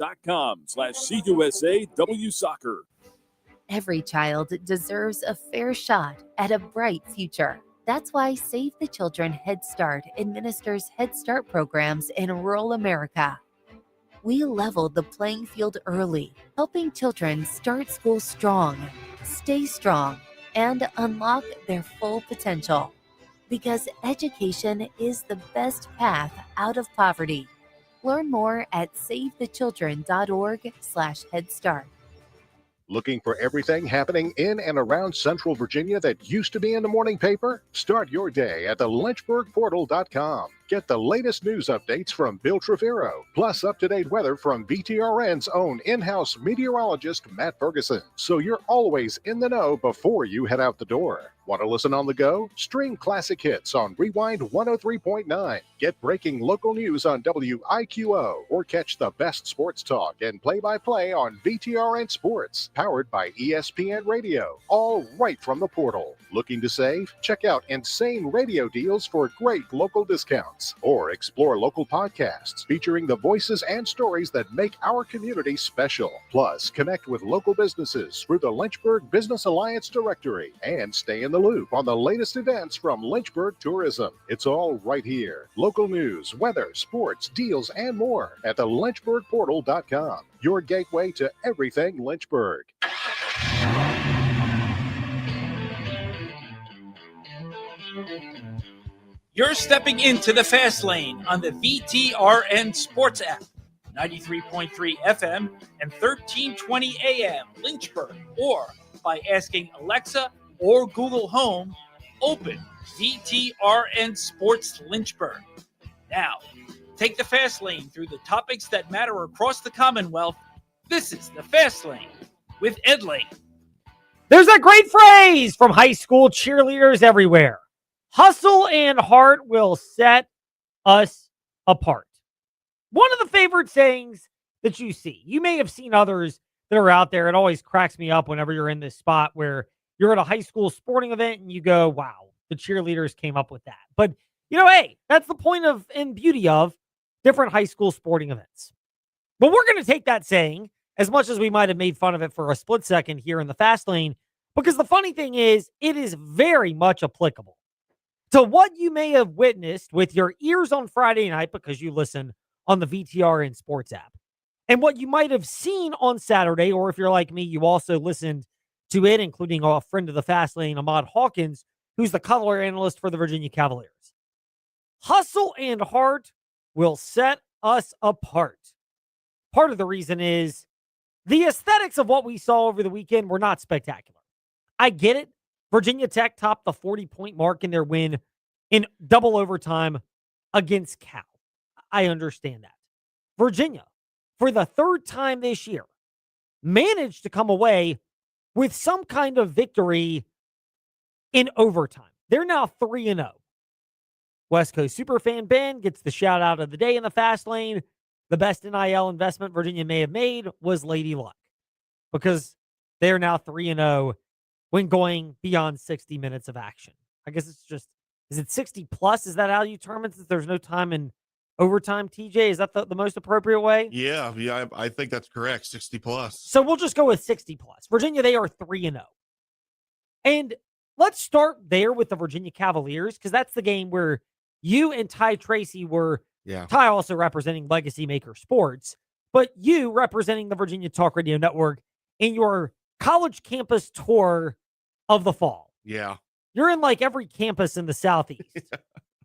sports.com/CUSAW Every child deserves a fair shot at a bright future. That's why Save the Children Head Start administers Head Start programs in rural America. We leveled the playing field early, helping children start school strong, stay strong, and unlock their full potential. Because education is the best path out of poverty. Learn more at savethechildren.org/headstart. Looking for everything happening in and around Central Virginia that used to be in the morning paper? Start your day at the LynchburgPortal.com. Get the latest news updates from Bill Treviro, plus up-to-date weather from VTRN's own in-house meteorologist, Matt Ferguson. So you're always in the know before you head out the door. Want to listen on the go? Stream classic hits on Rewind 103.9. Get breaking local news on WIQO, or catch the best sports talk and play-by-play on VTRN Sports, powered by ESPN Radio, all right from the portal. Looking to save? Check out insane radio deals for great local discounts, or explore local podcasts featuring the voices and stories that make our community special. Plus, connect with local businesses through the Lynchburg Business Alliance directory and stay in the loop on the latest events from Lynchburg Tourism. It's all right here. Local news, weather, sports, deals, and more at the LynchburgPortal.com. Your gateway to everything Lynchburg. You're stepping into the fast lane on the VTRN Sports app, 93.3 FM and 1320 AM Lynchburg, or by asking Alexa or Google Home, open VTRN Sports Lynchburg. Now, take the fast lane through the topics that matter across the Commonwealth. This is the Fast Lane with Ed Lane. There's that great phrase from high school cheerleaders everywhere. Hustle and heart will set us apart. One of the favorite sayings that you see. You may have seen others that are out there. It always cracks me up whenever you're in this spot where you're at a high school sporting event and you go, wow, the cheerleaders came up with that. But, hey, that's the point of and beauty of different high school sporting events. But we're going to take that saying, as much as we might have made fun of it for a split second here in the fast lane, because the funny thing is, it is very much applicable to what you may have witnessed with your ears on Friday night because you listen on the VTRN Sports app, and what you might have seen on Saturday, or if you're like me, you also listened to it, including a friend of the fast lane, Ahmad Hawkins, who's the color analyst for the Virginia Cavaliers. Hustle and heart will set us apart. Part of the reason is the aesthetics of what we saw over the weekend were not spectacular. I get it. Virginia Tech topped the 40-point mark in their win in double overtime against Cal. I understand that. Virginia, for the third time this year, managed to come away with some kind of victory in overtime. They're now 3-0. West Coast Superfan Ben gets the shout out of the day in the fast lane. The best NIL investment Virginia may have made was Lady Luck, because they're now 3-0 when going beyond 60 minutes of action. I guess it's just, is it 60 plus? Is that how you term it, since there's no time in overtime, TJ? Is that the most appropriate way? Yeah, I think that's correct, 60 plus. So we'll just go with 60 plus. Virginia, they are 3-0. And let's start there with the Virginia Cavaliers, because that's the game where you and Ty Tracy were, Ty also representing Legacy Maker Sports, but you representing the Virginia Talk Radio Network in your college campus tour of the fall. Yeah. You're in like every campus in the Southeast.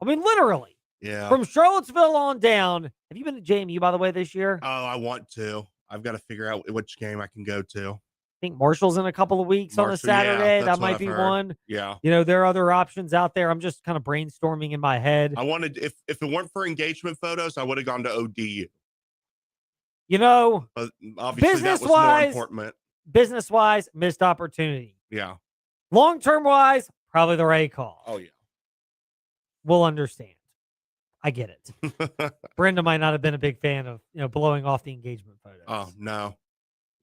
I mean, literally. Yeah. From Charlottesville on down. Have you been to JMU, by the way, this year? Oh, I want to. I've got to figure out which game I can go to. I think Marshall's in a couple of weeks on a Saturday. That might be one. Yeah. There are other options out there. I'm just kind of brainstorming in my head. I wanted, if it weren't for engagement photos, I would have gone to ODU. But obviously that was more important. Business-wise, missed opportunity. Yeah. Long-term wise, probably the right call. Oh, yeah. We'll understand. I get it. Brenda might not have been a big fan of, blowing off the engagement photos. Oh, no.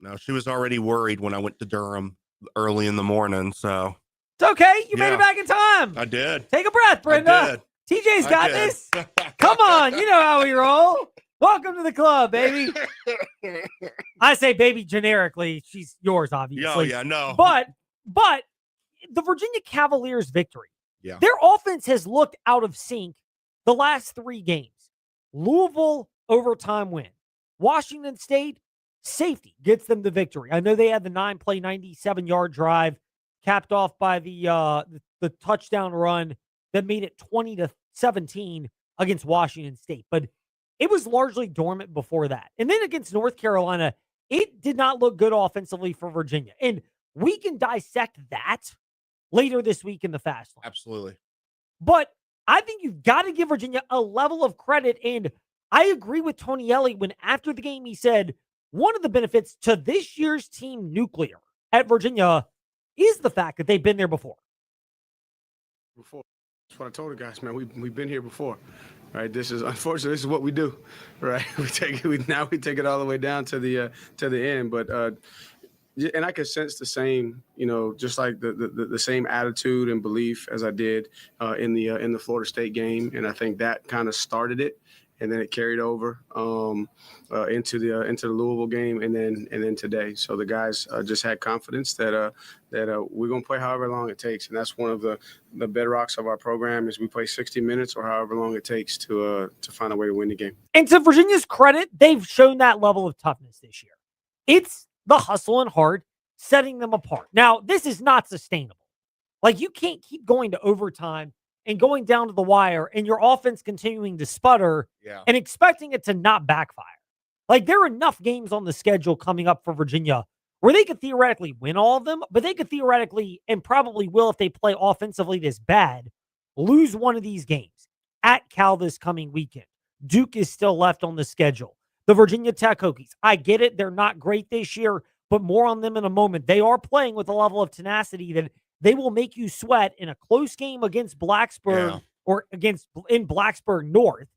No, she was already worried when I went to Durham early in the morning, so. It's okay. You made it back in time. I did. Take a breath, Brenda. TJ's got this. Come on. You know how we roll. Welcome to the club, baby. I say baby generically. She's yours, obviously. Yeah, no. But the Virginia Cavaliers victory, Yeah. their offense has looked out of sync the last 3 games. Louisville, overtime win. Washington State, safety gets them the victory. I know they had the 9-play, 97-yard drive capped off by the touchdown run that made it 20-17 against Washington State. But it was largely dormant before that. And then against North Carolina, it did not look good offensively for Virginia. And we can dissect that later this week in the Fast Lane. Absolutely. But I think you've got to give Virginia a level of credit. And I agree with Tony Elliott when after the game he said, one of the benefits to this year's team nuclear at Virginia is the fact that they've been there before. That's what I told the guys, man. We've been here before, right? This is unfortunately this is what we do, right? We take it all the way down to the end, but and I can sense the same, just like the same attitude and belief as I did in the Florida State game, and I think that kind of started it. And then it carried over into the Louisville game, and then today. So the guys just had confidence that we're gonna play however long it takes, and that's one of the bedrocks of our program is we play 60 minutes or however long it takes to find a way to win the game. And to Virginia's credit, they've shown that level of toughness this year. It's the hustle and heart setting them apart. Now, this is not sustainable. Like you can't keep going to overtime and going down to the wire and your offense continuing to sputter and expecting it to not backfire. Like there are enough games on the schedule coming up for Virginia where they could theoretically win all of them, but they could theoretically, and probably will if they play offensively this bad, lose one of these games. At Cal this coming weekend, Duke is still left on the schedule. The Virginia Tech Hokies, I get it, they're not great this year, but more on them in a moment. They are playing with a level of tenacity that they will make you sweat in a close game against Blacksburg or in Blacksburg North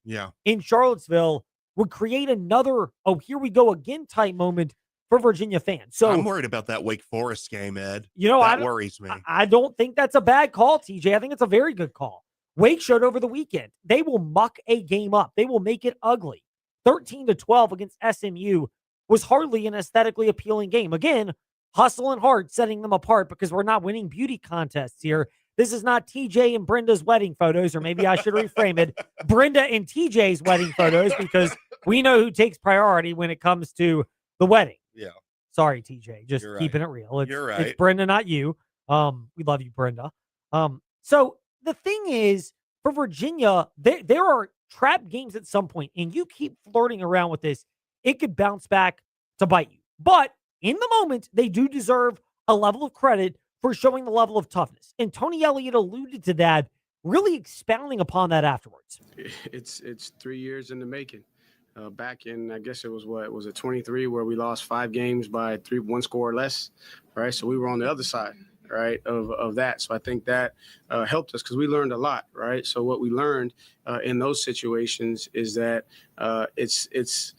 in Charlottesville would create another, here we go again type moment for Virginia fans. So I'm worried about that Wake Forest game, Ed. That worries me. I don't think that's a bad call, TJ. I think it's a very good call. Wake showed over the weekend. They will muck a game up. They will make it ugly. 13-12 against SMU was hardly an aesthetically appealing game. Again, hustle and heart setting them apart because we're not winning beauty contests here. This is not TJ and Brenda's wedding photos, or maybe I should reframe it, Brenda and TJ's wedding photos, because we know who takes priority when it comes to the wedding. Yeah. Sorry, TJ, just You're keeping it real. You're right. It's Brenda, not you. We love you, Brenda. So the thing is, for Virginia, there are trap games at some point, and you keep flirting around with this, it could bounce back to bite you. But in the moment, they do deserve a level of credit for showing the level of toughness. And Tony Elliott alluded to that, really expounding upon that afterwards. It's 3 years in the making. Back in, I guess it was it 23 where we lost 5 games by 1 score or less, right? So we were on the other side, right, of that. So I think that helped us because we learned a lot, right? So what we learned in those situations is that it's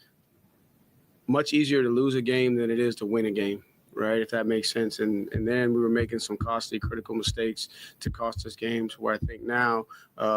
much easier to lose a game than it is to win a game, right? If that makes sense. And then we were making some costly, critical mistakes to cost us games where I think now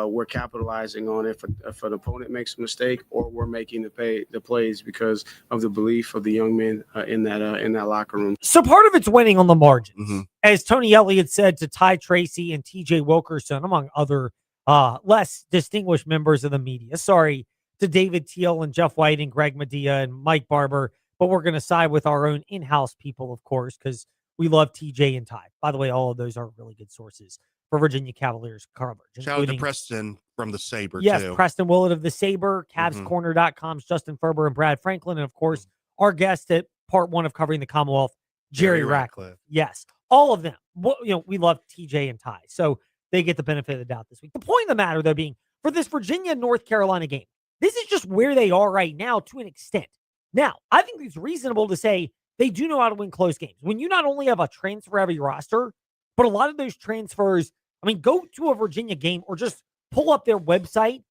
we're capitalizing on it if an opponent makes a mistake or we're making the plays because of the belief of the young men in that locker room. So part of it's winning on the margins. Mm-hmm. As Tony Elliott said to Ty Tracy and TJ Wilkerson, among other less distinguished members of the media. Sorry to David Teal and Jeff White and Greg Medea and Mike Barber, but we're going to side with our own in-house people, of course, because we love TJ and Ty. By the way, all of those are really good sources for Virginia Cavaliers coverage. Shout out to Preston from the Sabre, yes, too. Preston Willett of the Sabre, CavsCorner.com's Justin Ferber and Brad Franklin, and of course, our guest at part 1 of covering the Commonwealth, Jerry Ratcliffe. Yes, all of them. We love TJ and Ty, so they get the benefit of the doubt this week. The point of the matter, though, being for this Virginia-North Carolina game, this is just where they are right now to an extent. Now, I think it's reasonable to say they do know how to win close games. When you not only have a transfer-heavy roster, but a lot of those transfers, go to a Virginia game or just pull up their website,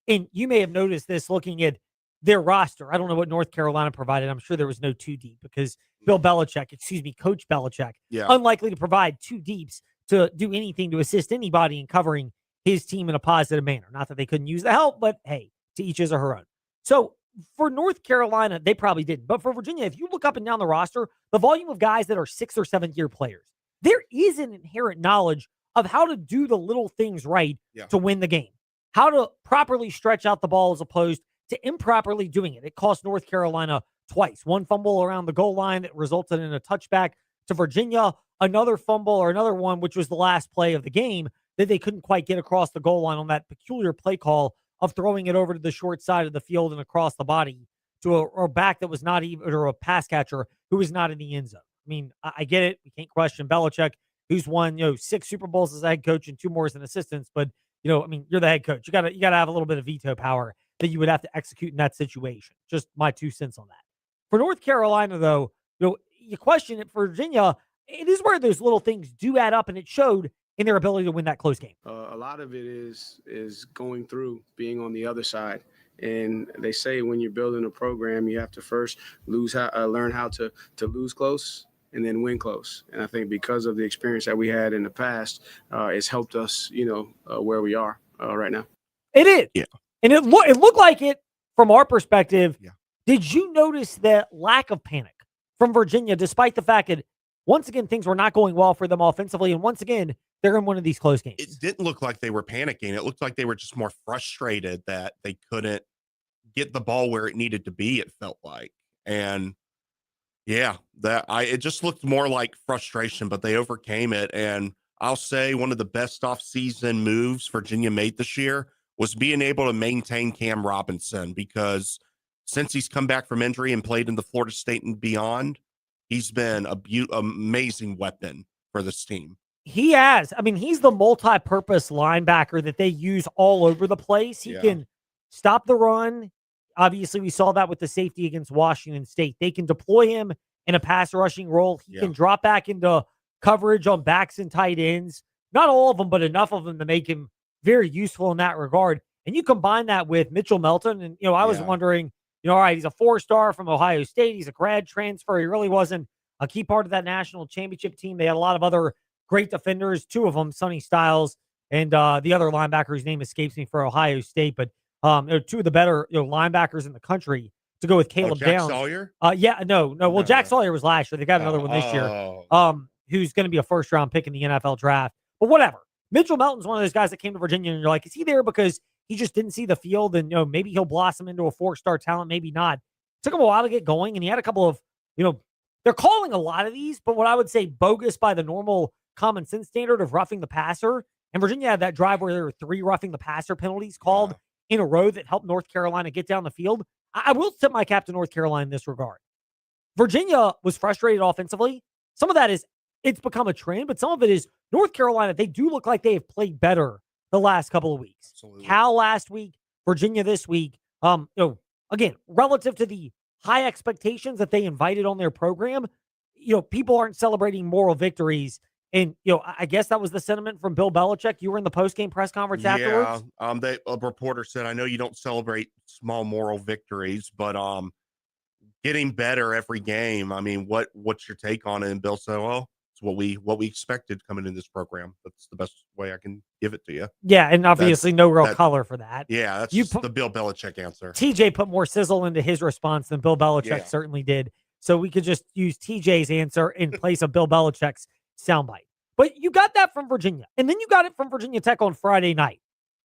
and you may have noticed this looking at their roster. I don't know what North Carolina provided. I'm sure there was no 2 deep because Coach Belichick, unlikely to provide 2 deeps to do anything to assist anybody in covering his team in a positive manner. Not that they couldn't use the help, but hey, to each his or her own. So for North Carolina, they probably didn't. But for Virginia, if you look up and down the roster, the volume of guys that are 6th or 7th year players, there is an inherent knowledge of how to do the little things right to win the game, how to properly stretch out the ball as opposed to improperly doing it. It cost North Carolina twice. One fumble around the goal line that resulted in a touchback to Virginia, another fumble or another one, which was the last play of the game that they couldn't quite get across the goal line on that peculiar play call of throwing it over to the short side of the field and across the body to a back that was not even, or a pass catcher who was not in the end zone. I mean, I get it. We can't question Belichick, who's won, 6 Super Bowls as a head coach and 2 more as an assistant. But, I mean, you're the head coach. You gotta have a little bit of veto power that you would have to execute in that situation. Just my 2 cents on that. For North Carolina, though, you question it. For Virginia, it is where those little things do add up, and it showed in their ability to win that close game. A lot of it is going through, being on the other side. And they say when you're building a program, you have to first learn how to lose close and then win close. And I think because of the experience that we had in the past, it's helped us, where we are right now. It is. Yeah. And it looked like it from our perspective. Yeah. Did you notice that lack of panic from Virginia, despite the fact that, once again, things were not going well for them offensively, and once again, they're in one of these close games? It didn't look like they were panicking. It looked like they were just more frustrated that they couldn't get the ball where it needed to be, it felt like. And yeah, it just looked more like frustration, but they overcame it. And I'll say one of the best offseason moves Virginia made this year was being able to maintain Cam Robinson, because since he's come back from injury and played in the Florida State and beyond, he's been amazing weapon for this team. He has. I mean, he's the multi-purpose linebacker that they use all over the place. He can stop the run. Obviously, we saw that with the safety against Washington State. They can deploy him in a pass rushing role. He can drop back into coverage on backs and tight ends. Not all of them, but enough of them to make him very useful in that regard. And you combine that with Mitchell Melton. And, I was wondering, all right, he's a 4-star from Ohio State. He's a grad transfer. He really wasn't a key part of that national championship team. They had a lot of other great defenders, 2 of them, Sonny Styles, and the other linebacker whose name escapes me for Ohio State. But they're 2 of the better linebackers in the country to go with Caleb Jack Downs. Sawyer? No. Well, Jack Sawyer was last year. They got another one this year. Who's going to be a first-round pick in the NFL draft. But whatever. Mitchell Melton's one of those guys that came to Virginia, and you're like, is he there because he just didn't see the field, and maybe he'll blossom into a 4-star talent, maybe not. Took him a while to get going, and he had a couple of, they're calling a lot of these, but what I would say bogus by the normal common sense standard of roughing the passer. And Virginia had that drive where there were 3 roughing the passer penalties called in a row that helped North Carolina get down the field. I will tip my cap to North Carolina in this regard. Virginia was frustrated offensively. Some of that is it's become a trend, but some of it is North Carolina. They do look like they have played better the last couple of weeks. Absolutely. Cal last week, Virginia this week. Again, relative to the high expectations that they invited on their program, people aren't celebrating moral victories. And, I guess that was the sentiment from Bill Belichick. You were in the post-game press conference afterwards? A reporter said, I know you don't celebrate small moral victories, but getting better every game. I mean, what's your take on it? And Bill said, well, it's what we expected coming in this program. That's the best way I can give it to you. Yeah, and obviously no real color for that. Yeah, that's just the Bill Belichick answer. TJ put more sizzle into his response than Bill Belichick certainly did. So we could just use TJ's answer in place of Bill Belichick's soundbite. But you got that from Virginia. And then you got it from Virginia Tech on Friday night.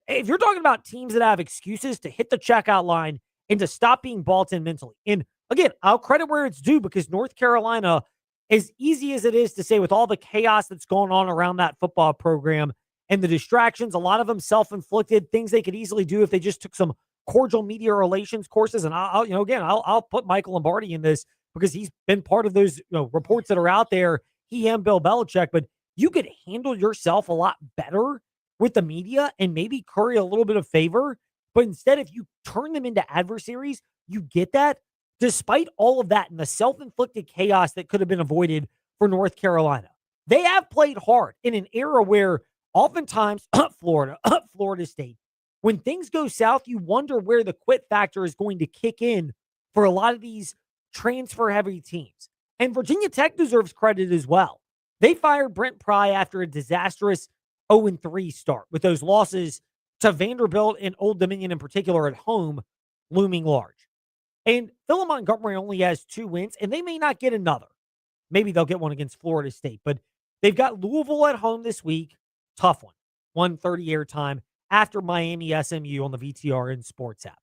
If you're talking about teams that have excuses to hit the checkout line and to stop being bought in mentally. And again, I'll credit where it's due, because North Carolina, as easy as it is to say with all the chaos that's going on around that football program and the distractions, a lot of them self-inflicted, things they could easily do if they just took some cordial media relations courses. And I'll put Michael Lombardi in this because he's been part of those reports that are out there, he and Bill Belichick. But you could handle yourself a lot better with the media and maybe curry a little bit of favor. But instead, if you turn them into adversaries, you get that. Despite all of that and the self-inflicted chaos that could have been avoided for North Carolina, they have played hard in an era where oftentimes Florida State, when things go south, you wonder where the quit factor is going to kick in for a lot of these transfer-heavy teams. And Virginia Tech deserves credit as well. They fired Brent Pry after a disastrous 0-3 start, with those losses to Vanderbilt and Old Dominion in particular at home looming large. And Philip Montgomery only has 2 wins, and they may not get another. Maybe they'll get one against Florida State, but they've got Louisville at home this week. Tough one. 1:30 airtime after Miami SMU on the VTRN Sports app.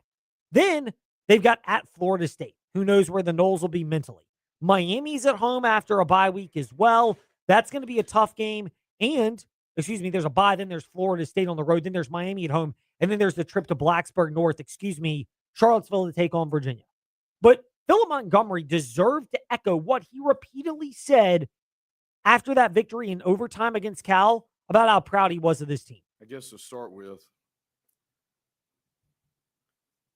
Then they've got at Florida State. Who knows where the Noles will be mentally. Miami's at home after a bye week as well. That's going to be a tough game. And, there's a bye. Then there's Florida State on the road. Then there's Miami at home. And then there's the trip to Blacksburg North, Charlottesville to take on Virginia. But Philip Montgomery deserved to echo what he repeatedly said after that victory in overtime against Cal about how proud he was of this team. I guess to start with,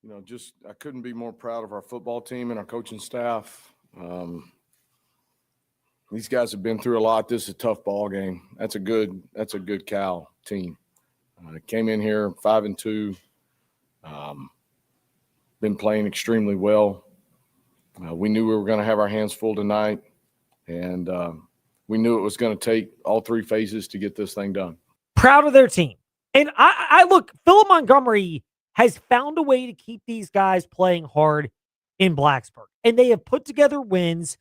I couldn't be more proud of our football team and our coaching staff. These guys have been through a lot. This is a tough ball game. That's a good Cal team. Came in here 5-2. Been playing extremely well. We knew we were going to have our hands full tonight, and we knew it was going to take all 3 phases to get this thing done. Proud of their team. And I look, Philip Montgomery has found a way to keep these guys playing hard in Blacksburg. And they have put together wins.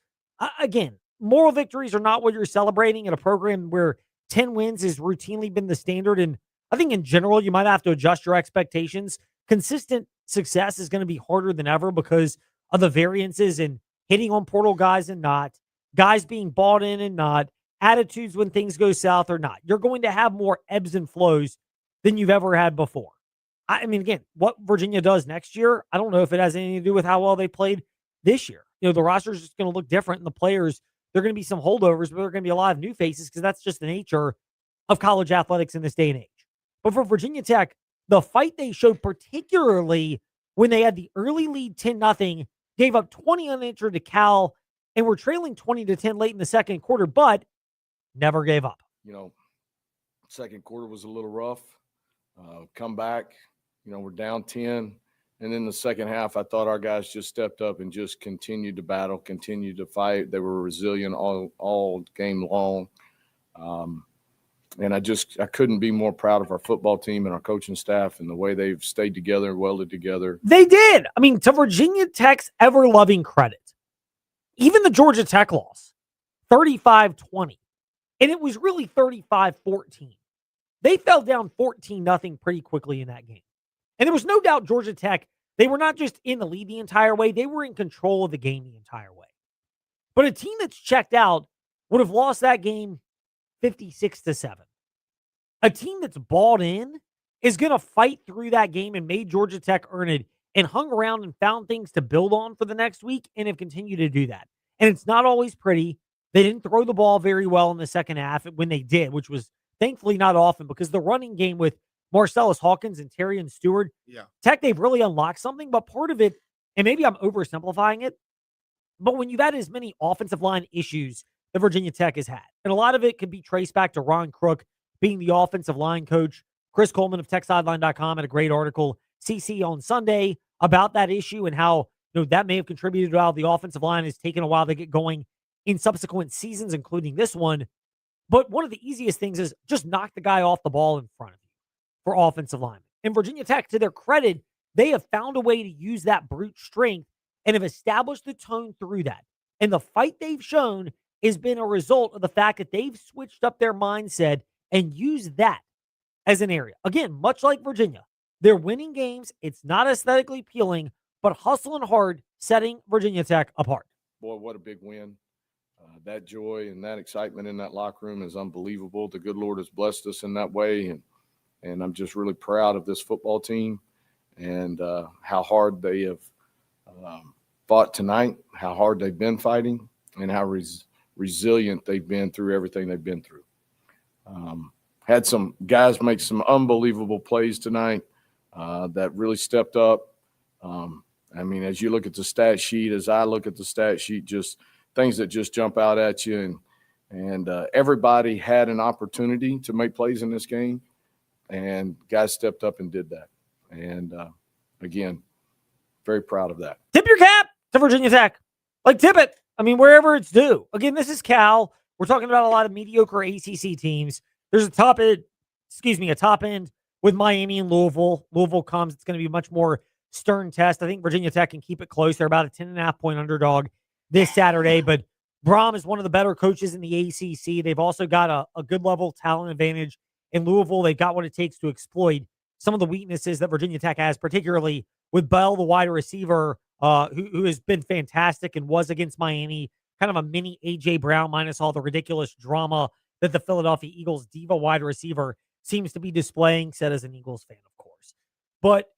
Again, moral victories are not what you're celebrating in a program where 10 wins has routinely been the standard. And I think in general, you might have to adjust your expectations. Consistent success is going to be harder than ever because of the variances in hitting on portal guys and not, guys being bought in and not, attitudes when things go south or not. You're going to have more ebbs and flows than you've ever had before. I mean, again, what Virginia does next year, I don't know if it has anything to do with how well they played this year. The roster is just going to look different, and the players, there are going to be some holdovers, but there are going to be a lot of new faces because that's just the nature of college athletics in this day and age. But for Virginia Tech, the fight they showed, particularly when they had the early lead 10-0, gave up 20 unanswered to Cal, and were trailing 20-10 late in the second quarter, but never gave up. Second quarter was a little rough. Come back, we're down 10. And then the second half, I thought our guys just stepped up and just continued to battle, continued to fight. They were resilient all game long. And I couldn't be more proud of our football team and our coaching staff and the way they've stayed together and welded together. They did. I mean, to Virginia Tech's ever-loving credit, even the Georgia Tech loss, 35-20. And it was really 35-14. They fell down 14-0 pretty quickly in that game. And there was no doubt Georgia Tech, they were not just in the lead the entire way, they were in control of the game the entire way. But a team that's checked out would have lost that game 56-7. A team that's balled in is going to fight through that game and made Georgia Tech earn it and hung around and found things to build on for the next week and have continued to do that. And it's not always pretty. They didn't throw the ball very well in the second half when they did, which was thankfully not often because the running game with Marcellus Hawkins and Terrion Stewart, Tech, they've really unlocked something. But part of it, and maybe I'm oversimplifying it, but when you've had as many offensive line issues that Virginia Tech has had, and a lot of it could be traced back to Ron Crook being the offensive line coach. Chris Coleman of TechSideline.com had a great article, CC on Sunday, about that issue and how that may have contributed to how the offensive line has taken a while to get going in subsequent seasons, including this one. But one of the easiest things is just knock the guy off the ball in front of you for offensive linemen. And Virginia Tech, to their credit, they have found a way to use that brute strength and have established the tone through that. And the fight they've shown has been a result of the fact that they've switched up their mindset and used that as an area. Again, much like Virginia, they're winning games. It's not aesthetically appealing, but hustling hard, setting Virginia Tech apart. Boy, what a big win. That joy and that excitement in that locker room is unbelievable. The good Lord has blessed us in that way. And I'm just really proud of this football team and how hard they have fought tonight, how hard they've been fighting, and how resilient they've been through everything they've been through. Had some guys make some unbelievable plays tonight that really stepped up. I mean, as you look at the stat sheet, as I look at the stat sheet, just things that just jump out at you. And everybody had an opportunity to make plays in this game, and guys stepped up and did that. And, again, very proud of that. Tip your cap to Virginia Tech. Like, tip it. I mean, wherever it's due. Again, this is Cal. We're talking about a lot of mediocre ACC teams. There's a top end with Miami and Louisville. Louisville comes. It's going to be much more stern test. I think Virginia Tech can keep it close. They're about a 10.5-point underdog this Saturday, but Brom is one of the better coaches in the ACC. They've also got a good level talent advantage in Louisville. They've got what it takes to exploit some of the weaknesses that Virginia Tech has, particularly with Bell, the wide receiver, who has been fantastic and was against Miami, kind of a mini A.J. Brown minus all the ridiculous drama that the Philadelphia Eagles diva wide receiver seems to be displaying, said as an Eagles fan, of course. But,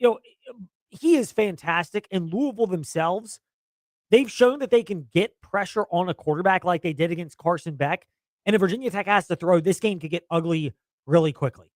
he is fantastic, and Louisville themselves, they've shown that they can get pressure on a quarterback like they did against Carson Beck. And if Virginia Tech has to throw, this game could get ugly really quickly.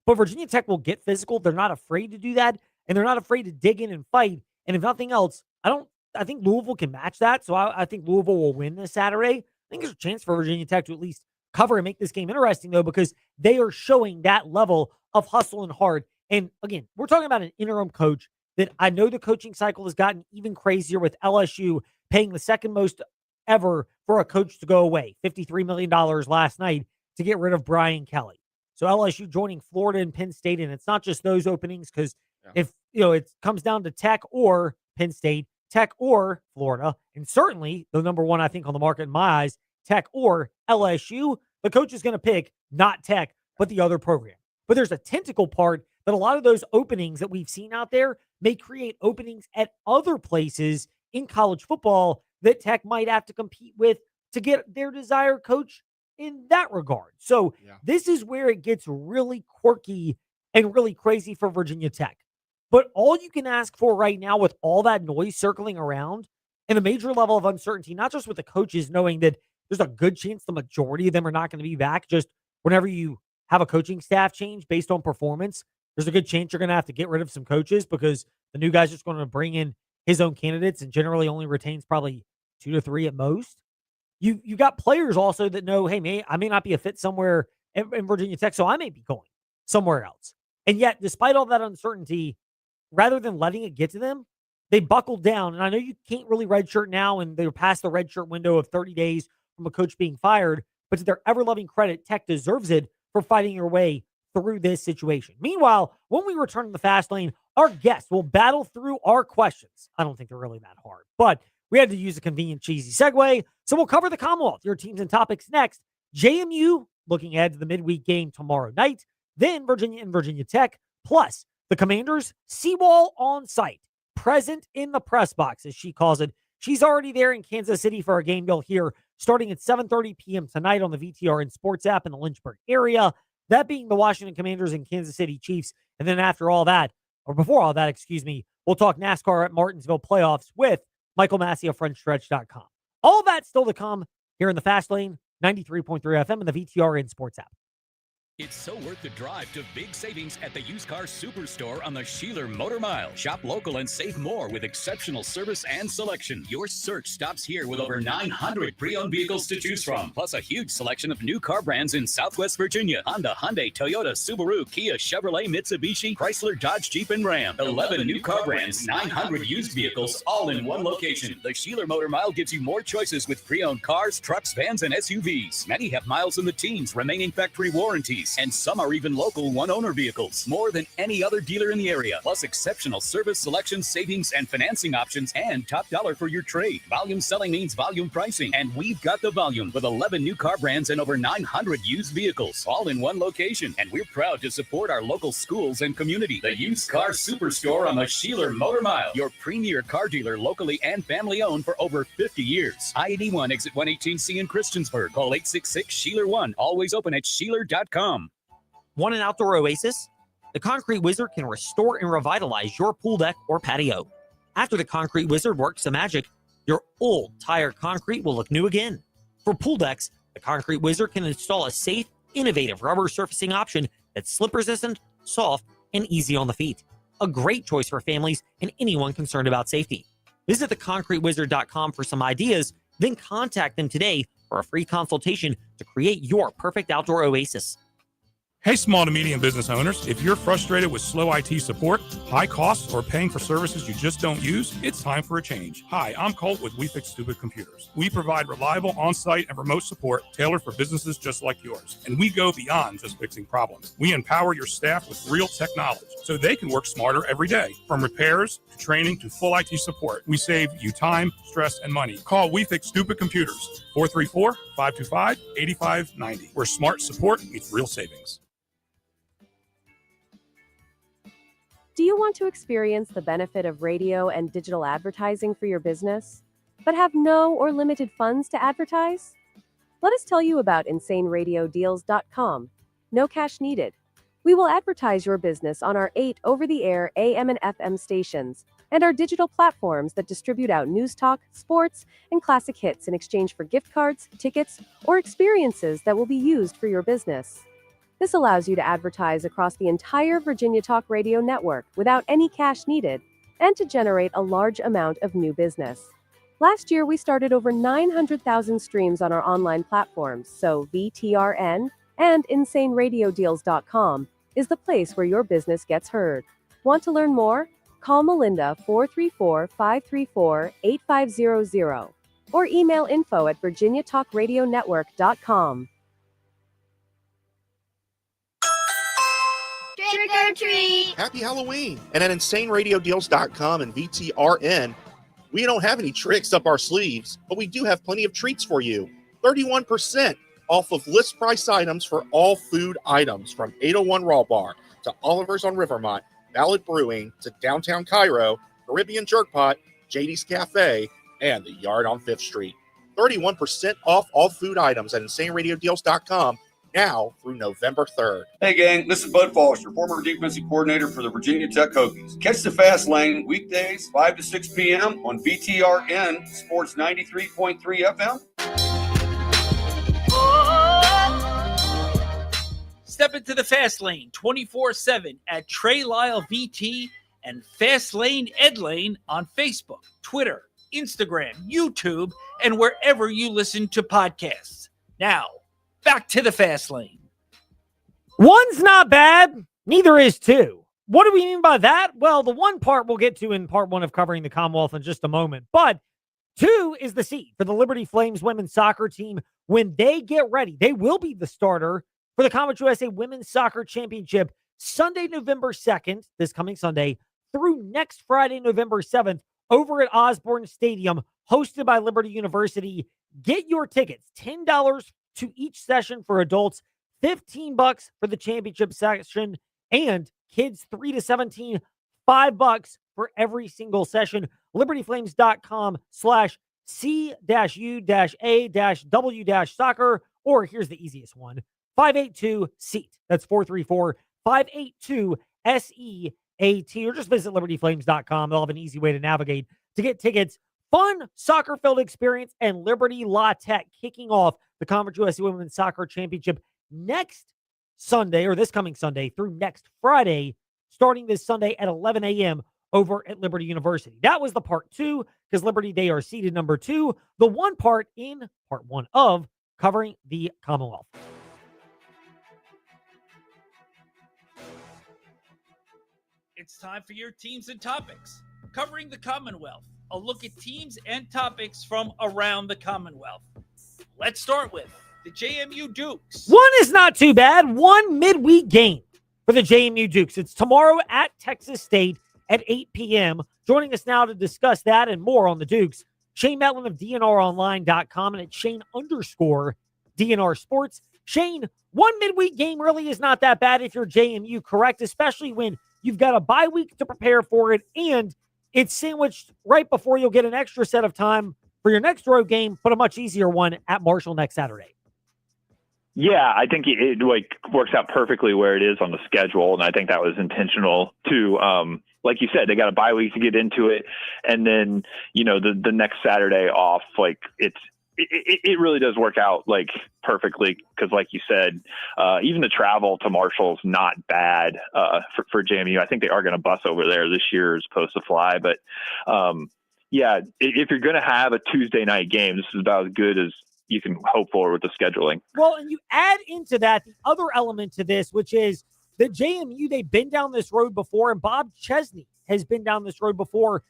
But Virginia Tech will get physical. They're not afraid to do that, and they're not afraid to dig in and fight. And if nothing else, I think Louisville can match that. So I think Louisville will win this Saturday. I think there's a chance for Virginia Tech to at least cover and make this game interesting, though, because they are showing that level of hustle and heart. And again, we're talking about an interim coach that I know the coaching cycle has gotten even crazier with LSU paying the second most ever for a coach to go away, $53 million last night to get rid of Brian Kelly. So LSU joining Florida and Penn State, and it's not just those openings, because if it comes down to Tech or Penn State, Tech or Florida, and certainly the number one I think on the market in my eyes, Tech or LSU, the coach is going to pick not Tech, but the other program. But there's a tentacle part that a lot of those openings that we've seen out there may create openings at other places in college football that Tech might have to compete with to get their desired coach in that regard. So this is where it gets really quirky and really crazy for Virginia Tech. But all you can ask for right now with all that noise circling around and a major level of uncertainty, not just with the coaches knowing that there's a good chance the majority of them are not going to be back, just whenever you have a coaching staff change based on performance, there's a good chance you're going to have to get rid of some coaches because the new guy's just going to bring in his own candidates and generally only retains probably 2 to 3 at most. You got players also that know, hey, I may not be a fit somewhere in Virginia Tech, so I may be going somewhere else. And yet, despite all that uncertainty, rather than letting it get to them, they buckled down. And I know you can't really redshirt now, and they're past the redshirt window of 30 days from a coach being fired. But to their ever-loving credit, Tech deserves it for fighting your way through this situation. Meanwhile, when we return to the Fast Lane, our guests will battle through our questions. I don't think they're really that hard, but we had to use a convenient, cheesy segue. So we'll cover the Commonwealth, your teams and topics next. JMU looking ahead to the midweek game tomorrow night. Then Virginia and Virginia Tech, plus the Commanders' Seawall on site, present in the press box, as she calls it. She's already there in Kansas City for a game you'll hear starting at 7:30 p.m. tonight on the VTRN Sports app in the Lynchburg area. That being the Washington Commanders and Kansas City Chiefs. And then after all that, or before all that, we'll talk NASCAR at Martinsville playoffs with Michael Massey of FrenchStretch.com. All that still to come here in the Fast Lane, 93.3 FM and the VTRN Sports app. It's so worth the drive to big savings at the Used Car Superstore on the Sheeler Motor Mile. Shop local and save more with exceptional service and selection. Your search stops here with over 900 pre-owned vehicles to choose from, plus a huge selection of new car brands in Southwest Virginia. Honda, Hyundai, Toyota, Subaru, Kia, Chevrolet, Mitsubishi, Chrysler, Dodge, Jeep, and Ram. 11 new car brands, 900 used vehicles, all in one location. The Sheeler Motor Mile gives you more choices with pre-owned cars, trucks, vans, and SUVs. Many have miles in the teens, remaining factory warranties, and some are even local one-owner vehicles. More than any other dealer in the area, plus exceptional service, selection, savings, and financing options, and top dollar for your trade. Volume selling means volume pricing, and we've got the volume with 11 new car brands and over 900 used vehicles, all in one location. And we're proud to support our local schools and community. The Used Car Superstore on the Sheeler Motor Mile, your premier car dealer, locally and family-owned for over 50 years. I-81 exit 118C in Christiansburg. Call 866-SHEELER1. Always open at Sheeler.com. Want an outdoor oasis? The Concrete Wizard can restore and revitalize your pool deck or patio. After the Concrete Wizard works the magic, your old, tired concrete will look new again. For pool decks, the Concrete Wizard can install a safe, innovative rubber surfacing option that's slip-resistant, soft, and easy on the feet. A great choice for families and anyone concerned about safety. Visit theconcretewizard.com for some ideas, then contact them today for a free consultation to create your perfect outdoor oasis. Hey, small to medium business owners, if you're frustrated with slow IT support, high costs, or paying for services you just don't use, it's time for a change. Hi, I'm Colt with We Fix Stupid Computers. We provide reliable on-site and remote support tailored for businesses just like yours. And we go beyond just fixing problems. We empower your staff with real tech knowledge so they can work smarter every day. From repairs to training to full IT support, we save you time, stress, and money. Call We Fix Stupid Computers, 434-525-8590, where smart support meets real savings. Do you want to experience the benefit of radio and digital advertising for your business, but have no or limited funds to advertise? Let us tell you about InsaneRadioDeals.com. No cash needed. We will advertise your business on our 8 over-the-air AM and FM stations and our digital platforms that distribute out news talk, sports, and classic hits in exchange for gift cards, tickets, or experiences that will be used for your business. This allows you to advertise across the entire Virginia Talk Radio network without any cash needed and to generate a large amount of new business. Last year, we started over 900,000 streams on our online platforms, so VTRN and InsaneRadioDeals.com is the place where your business gets heard. Want to learn more? Call Melinda 434-534-8500 or email info@VirginiaTalkRadioNetwork.com. Trick or treat! Happy Halloween! And at InsaneRadioDeals.com and VTRN, we don't have any tricks up our sleeves, but we do have plenty of treats for you. 31% off of list price items for all food items, from 801 Raw Bar to Oliver's on Rivermont, Ballad Brewing to Downtown Cairo, Caribbean Jerk Pot, JD's Cafe, and the Yard on 5th Street. 31% off all food items at InsaneRadioDeals.com now through November 3rd. Hey gang, this is Bud Foster, former defensive coordinator for the Virginia Tech Hokies. Catch the Fast Lane weekdays 5 to 6 p.m. on VTRN Sports 93.3 FM. Step into the Fast Lane 24/7 at Trey Lyle VT and Fast Lane Ed Lane on Facebook, Twitter, Instagram, YouTube, and wherever you listen to podcasts. Now, back to the Fast Lane. One's not bad, neither is two. What do we mean by that? Well, the one part we'll get to in part one of covering the Commonwealth in just a moment. But two is the seed for the Liberty Flames women's soccer team when they get ready. They will be the starter for the Commonwealth USA Women's Soccer Championship Sunday, November 2nd, this coming Sunday, through next Friday, November 7th, over at Osborne Stadium, hosted by Liberty University. Get your tickets, $10 to each session for adults, $15 for the championship section, and kids 3 to 17, $5 for every single session. LibertyFlames.com/C-U-A-W-soccer, or here's the easiest one, 582-SEAT. That's 434-582-SEAT, or just visit LibertyFlames.com. They'll have an easy way to navigate to get tickets. Fun soccer-filled experience, and Liberty La Tech kicking off the Conference USA Women's Soccer Championship next Sunday, or this coming Sunday, through next Friday, starting this Sunday at 11 a.m. over at Liberty University. That was the part two, because Liberty, they are seeded number 2. The one part in part one of covering the Commonwealth. It's time for your teams and topics. Covering the Commonwealth, a look at teams and topics from around the Commonwealth. Let's start with the JMU Dukes. One is not too bad. One midweek game for the JMU Dukes. It's tomorrow at Texas State at 8 p.m. Joining us now to discuss that and more on the Dukes, Shane Metlin of DNRonline.com and at Shane_DNR Sports. Shane, one midweek game really is not that bad if you're JMU, correct? Especially when you've got a bye week to prepare for it, and it's sandwiched right before you'll get an extra set of time for your next road game, but a much easier one at Marshall next Saturday. Yeah, I think it works out perfectly where it is on the schedule, and I think that was intentional too. Like you said, they got a bye week to get into it, and then the next Saturday off. It really does work out perfectly because, like you said, even the travel to Marshall's not bad for JMU. I think they are going to bus over there this year as opposed to fly. But yeah, if you're going to have a Tuesday night game, this is about as good as you can hope for with the scheduling. Well, and you add into that the other element to this, which is the JMU, they've been down this road before, and Bob Chesney has been down this road before.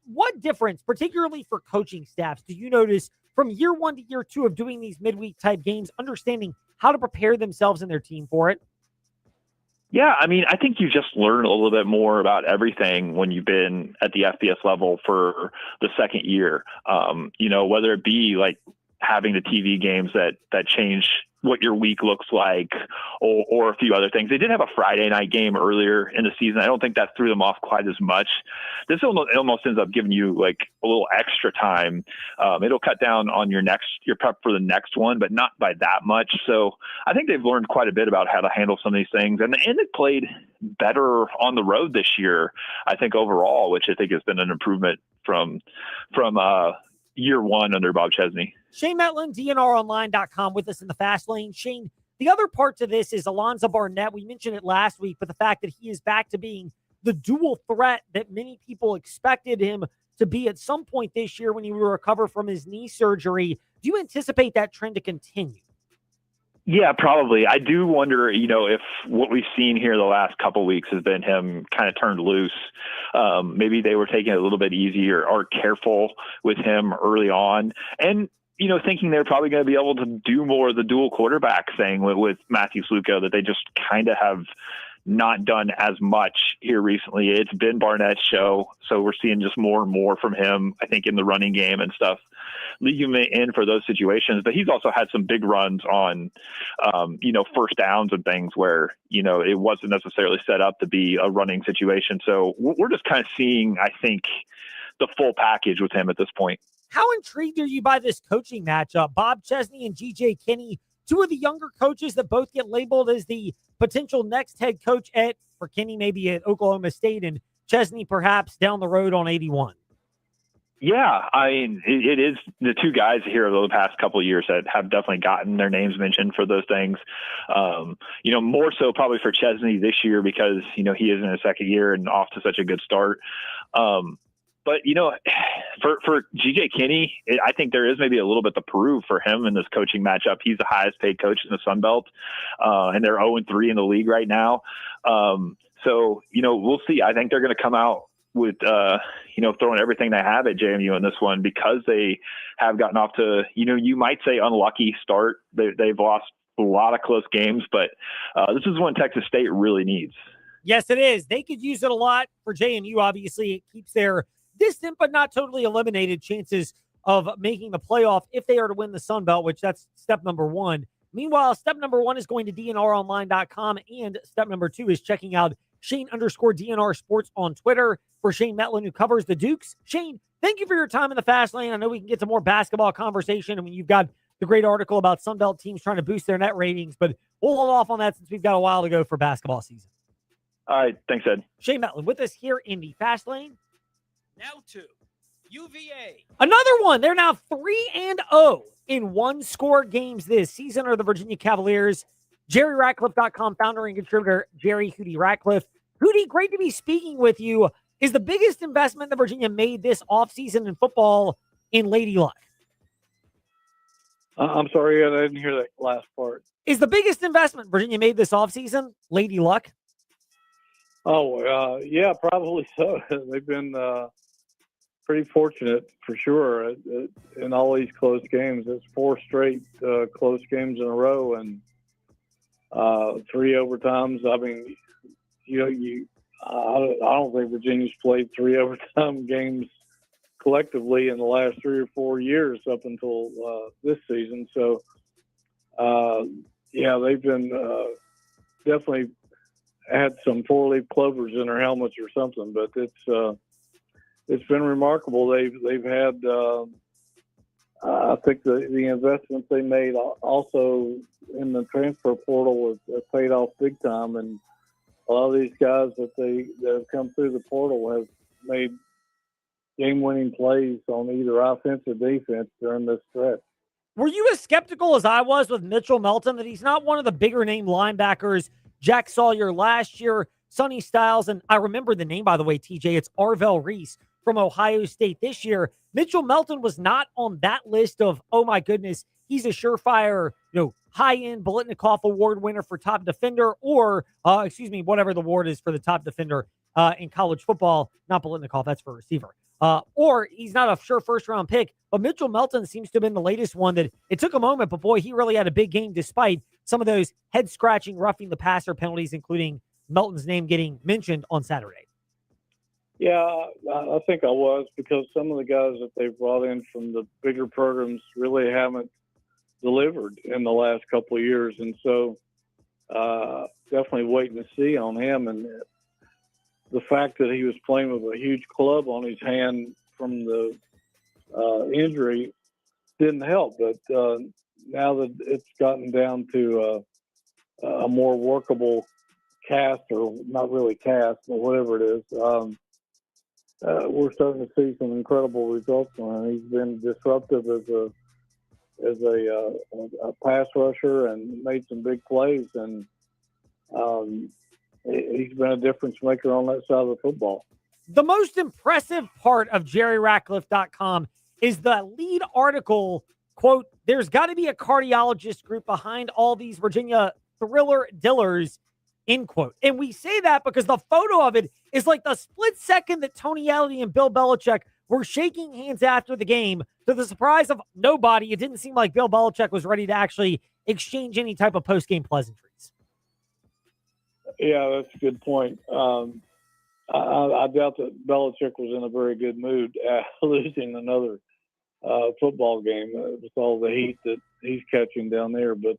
What difference, particularly for coaching staffs, do you notice from year one to year two of doing these midweek type games, understanding how to prepare themselves and their team for it? Yeah, I mean, I think you just learn a little bit more about everything when you've been at the FBS level for the second year. Whether it be like having the TV games that change what your week looks like, or a few other things. They did have a Friday night game earlier in the season. I don't think that threw them off quite as much. This almost ends up giving you like a little extra time. It'll cut down on your prep for the next one, but not by that much. So I think they've learned quite a bit about how to handle some of these things, and they played better on the road this year, I think, overall, which I think has been an improvement from year one under Bob Chesney. Shane Mettlen, DNRonline.com, with us in the fast lane. Shane, the other part to this is Alonzo Barnett. We mentioned it last week, but the fact that he is back to being the dual threat that many people expected him to be at some point this year when he would recover from his knee surgery. Do you anticipate that trend to continue? Yeah, probably. I do wonder, if what we've seen here the last couple of weeks has been him kind of turned loose. Maybe they were taking it a little bit easy or careful with him early on. And, thinking they're probably going to be able to do more of the dual quarterback thing with Matthew Sluka that they just kind of have not done as much here recently. It's been Barnett's show, so we're seeing just more and more from him, I think, in the running game and stuff. Leave him in for those situations, but he's also had some big runs on, first downs and things where, it wasn't necessarily set up to be a running situation. So we're just kind of seeing, I think, the full package with him at this point. How intrigued are you by this coaching matchup? Bob Chesney and G.J. Kinney, two of the younger coaches that both get labeled as the potential next head coach for Kinney maybe at Oklahoma State, and Chesney perhaps down the road on 81. Yeah, I mean, it is the two guys here over the past couple of years that have definitely gotten their names mentioned for those things. More so probably for Chesney this year because, he is in his second year and off to such a good start. But, for G.J. Kinney, I think there is maybe a little bit to prove for him in this coaching matchup. He's the highest paid coach in the Sun Belt, and they're 0-3 in the league right now. So, we'll see. I think they're going to come out with, throwing everything they have at JMU in this one because they have gotten off to, you might say unlucky start. They've lost a lot of close games, but this is one Texas State really needs. Yes, it is. They could use it a lot for JMU. Obviously, it keeps their distant but not totally eliminated chances of making the playoff if they are to win the Sun Belt, which that's step number one. Meanwhile, step number one is going to DNRonline.com, and step number two is checking out Shane_DNR Sports on Twitter for Shane Mettlen, who covers the Dukes. Shane, thank you for your time in the fast lane. I know we can get to more basketball conversation. I mean, you've got the great article about Sun Belt teams trying to boost their net ratings, but we'll hold off on that since we've got a while to go for basketball season. All right. Thanks, Ed. Shane Mettlen with us here in the fast lane. Now to UVA. Another one. They're now 3-0 in one-score games this season are the Virginia Cavaliers. JerryRatcliffe.com founder and contributor Jerry Hootie Ratcliffe. Hootie, great to be speaking with you. Is the biggest investment that Virginia made this offseason in football in Lady Luck? I'm sorry, I didn't hear that last part. Is the biggest investment Virginia made this offseason Lady Luck? Oh, yeah, probably so. They've been pretty fortunate for sure in all these close games. It's 4 straight close games in a row and 3 overtimes. I mean, I don't think Virginia's played 3 overtime games collectively in the last 3 or 4 years up until this season. So, they've been definitely had some 4-leaf clovers in their helmets or something, but it's been remarkable. They've had I think the investments they made also in the transfer portal have paid off big time, and a lot of these guys that have come through the portal have made game-winning plays on either offense or defense during this stretch. Were you as skeptical as I was with Mitchell Melton that he's not one of the bigger name linebackers? Jack Sawyer last year, Sonny Styles, and I remember the name, by the way, TJ, it's Arvell Reese, from Ohio State this year. Mitchell Melton was not on that list of, oh my goodness, he's a surefire, high-end Biletnikoff Award winner for top defender, or, whatever the award is for the top defender in college football. Not Biletnikoff, that's for receiver. Or he's not a sure first-round pick, but Mitchell Melton seems to have been the latest one that it took a moment, but boy, he really had a big game despite some of those head-scratching, roughing the passer penalties, including Melton's name getting mentioned on Saturday. Yeah, I think I was, because some of the guys that they've brought in from the bigger programs really haven't delivered in the last couple of years. And so definitely waiting to see on him. And the fact that he was playing with a huge club on his hand from the injury didn't help. But now that it's gotten down to a more workable cast, or not really cast, but whatever it is, we're starting to see some incredible results from him. He's been disruptive as a pass rusher and made some big plays, and he's been a difference maker on that side of the football. The most impressive part of JerryRatcliffe.com is the lead article, quote, "There's got to be a cardiologist group behind all these Virginia thriller dillers," end quote. And we say that because the photo of it is like the split second that Tony Alley and Bill Belichick were shaking hands after the game. To the surprise of nobody, it didn't seem like Bill Belichick was ready to actually exchange any type of post-game pleasantries. Yeah, that's a good point. I doubt that Belichick was in a very good mood losing another football game with all the heat that he's catching down there. But,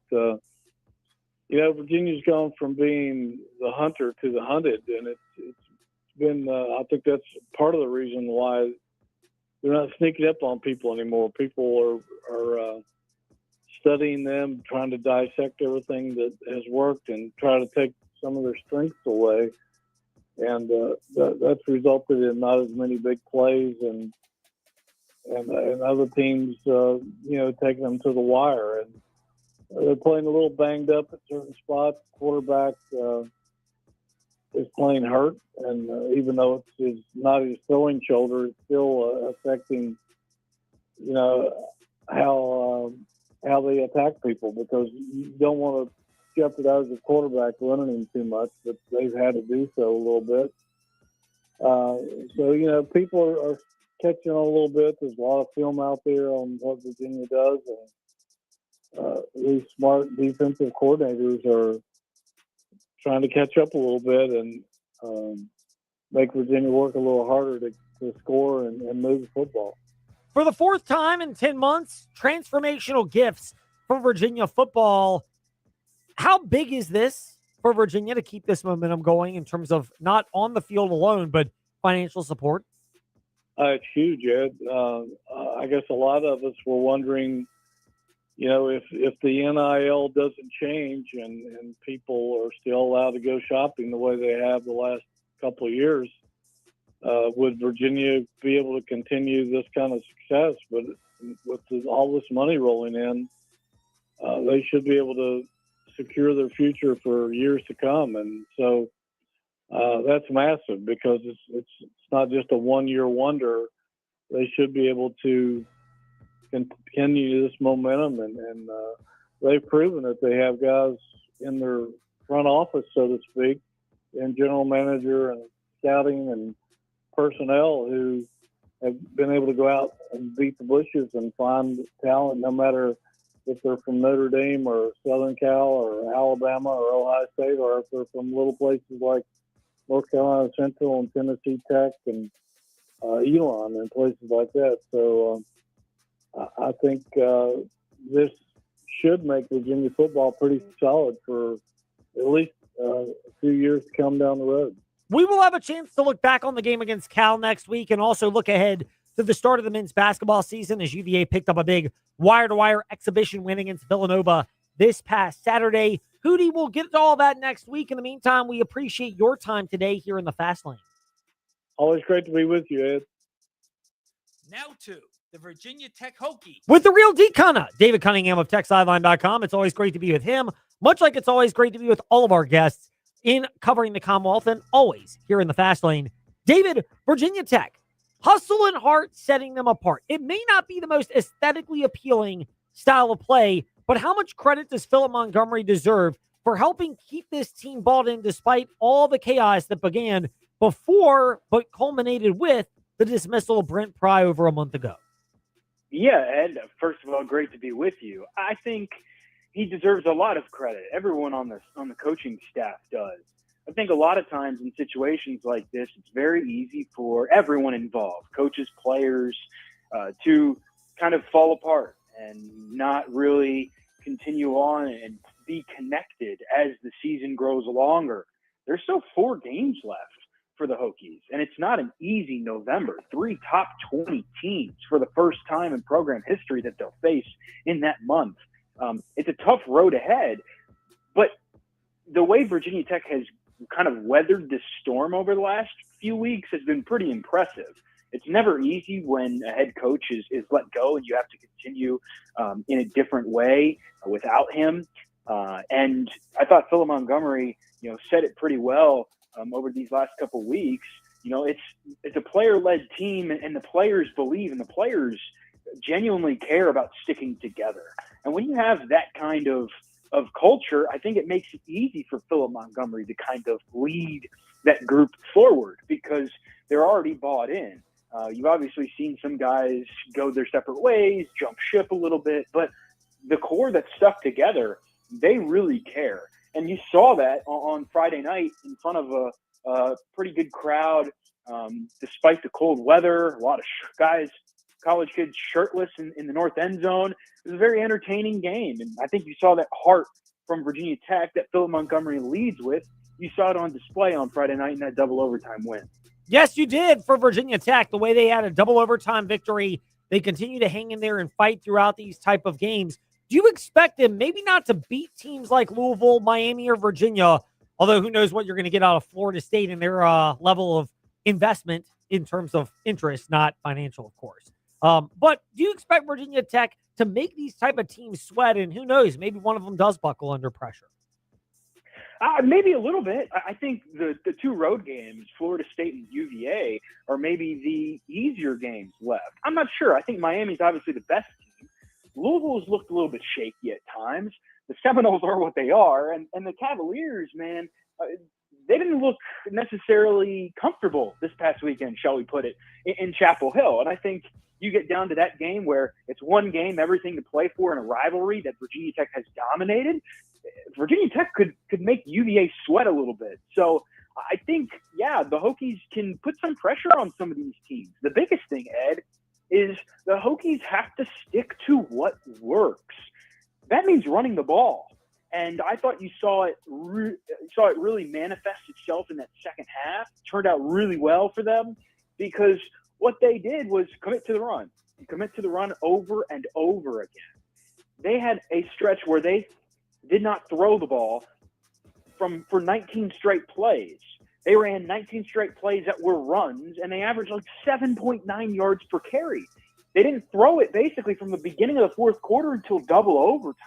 Virginia's gone from being the hunter to the hunted, and it's been, I think that's part of the reason why they're not sneaking up on people anymore. People are studying them, trying to dissect everything that has worked and try to take some of their strengths away. And that's resulted in not as many big plays and other teams, taking them to the wire. And they're playing a little banged up at certain spots. Quarterback is playing hurt, and even though it's not his throwing shoulder, it's still affecting, how they attack people, because you don't want to jeopardize the quarterback running him too much, but they've had to do so a little bit. So people are catching on a little bit. There's a lot of film out there on what Virginia does, and these smart defensive coordinators are trying to catch up a little bit and make Virginia work a little harder to score and move the football. For the fourth time in 10 months, transformational gifts for Virginia football. How big is this for Virginia to keep this momentum going in terms of not on the field alone, but financial support? It's huge, Ed. I guess a lot of us were wondering, if the NIL doesn't change and people are still allowed to go shopping the way they have the last couple of years, would Virginia be able to continue this kind of success? But with all this money rolling in, they should be able to secure their future for years to come. And so that's massive, because it's not just a one-year wonder. They should be able to continue this momentum, and they've proven that they have guys in their front office, so to speak, and general manager and scouting and personnel who have been able to go out and beat the bushes and find talent, no matter if they're from Notre Dame or Southern Cal or Alabama or Ohio State, or if they're from little places like North Carolina Central and Tennessee Tech and Elon and places like that. So I think this should make Virginia football pretty solid for at least a few years to come down the road. We will have a chance to look back on the game against Cal next week and also look ahead to the start of the men's basketball season as UVA picked up a big wire-to-wire exhibition win against Villanova this past Saturday. Hootie, we'll get to all that next week. In the meantime, we appreciate your time today here in the Fast Lane. Always great to be with you, Ed. Now to the Virginia Tech Hokie. With the real D-Cunna, David Cunningham of TechSideline.com. It's always great to be with him, much like it's always great to be with all of our guests in covering the Commonwealth and always here in the Fast Lane. David, Virginia Tech, Hustle and heart setting them apart. It may not be the most aesthetically appealing style of play, but how much credit does Philip Montgomery deserve for helping keep this team balled in despite all the chaos that began before but culminated with the dismissal of Brent Pry over a month ago? Yeah, Ed, first of all, great to be with you. I think he deserves a lot of credit. Everyone on the coaching staff does. I think a lot of times in situations like this, it's very easy for everyone involved, coaches, players, to kind of fall apart and not really continue on and be connected as the season grows longer. There's still 4 games left for the Hokies, and it's not an easy November. 3 top 20 teams for the first time in program history that they'll face in that month. It's a tough road ahead, but the way Virginia Tech has kind of weathered this storm over the last few weeks has been pretty impressive. It's never easy when a head coach is let go and you have to continue in a different way without him. And I thought Philip Montgomery, said it pretty well over these last couple of weeks. It's a player-led team, and the players believe, and the players genuinely care about sticking together. And when you have that kind of culture, I think it makes it easy for Philip Montgomery to kind of lead that group forward because they're already bought in. You've obviously seen some guys go their separate ways, jump ship a little bit, but the core that's stuck together, they really care. And you saw that on Friday night in front of a pretty good crowd, despite the cold weather, a lot of guys, college kids shirtless in the north end zone. It was a very entertaining game. And I think you saw that heart from Virginia Tech that Philip Montgomery leads with. You saw it on display on Friday night in that double overtime win. Yes, you did for Virginia Tech. The way they had a double overtime victory, they continue to hang in there and fight throughout these type of games. Do you expect them maybe not to beat teams like Louisville, Miami, or Virginia, although who knows what you're going to get out of Florida State and their level of investment in terms of interest, not financial, of course. But do you expect Virginia Tech to make these type of teams sweat? And who knows, maybe one of them does buckle under pressure. Maybe a little bit. I think the 2 road games, Florida State and UVA, are maybe the easier games left. I'm not sure. I think Miami's obviously the best team. Louisville's looked a little bit shaky at times. The Seminoles are what they are. And the Cavaliers, man, they didn't look necessarily comfortable this past weekend, shall we put it, in Chapel Hill. And I think you get down to that game where it's one game, everything to play for in a rivalry that Virginia Tech has dominated. Virginia Tech could make UVA sweat a little bit. So I think, the Hokies can put some pressure on some of these teams. The biggest thing, Ed, is the Hokies have to stick to what works. That means running the ball. And I thought you saw it really manifest itself in that second half. It turned out really well for them because what they did was commit to the run. Commit to the run over and over again. They had a stretch where they did not throw the ball for 19 straight plays. They ran 19 straight plays that were runs, and they averaged like 7.9 yards per carry. They didn't throw it basically from the beginning of the fourth quarter until double overtime.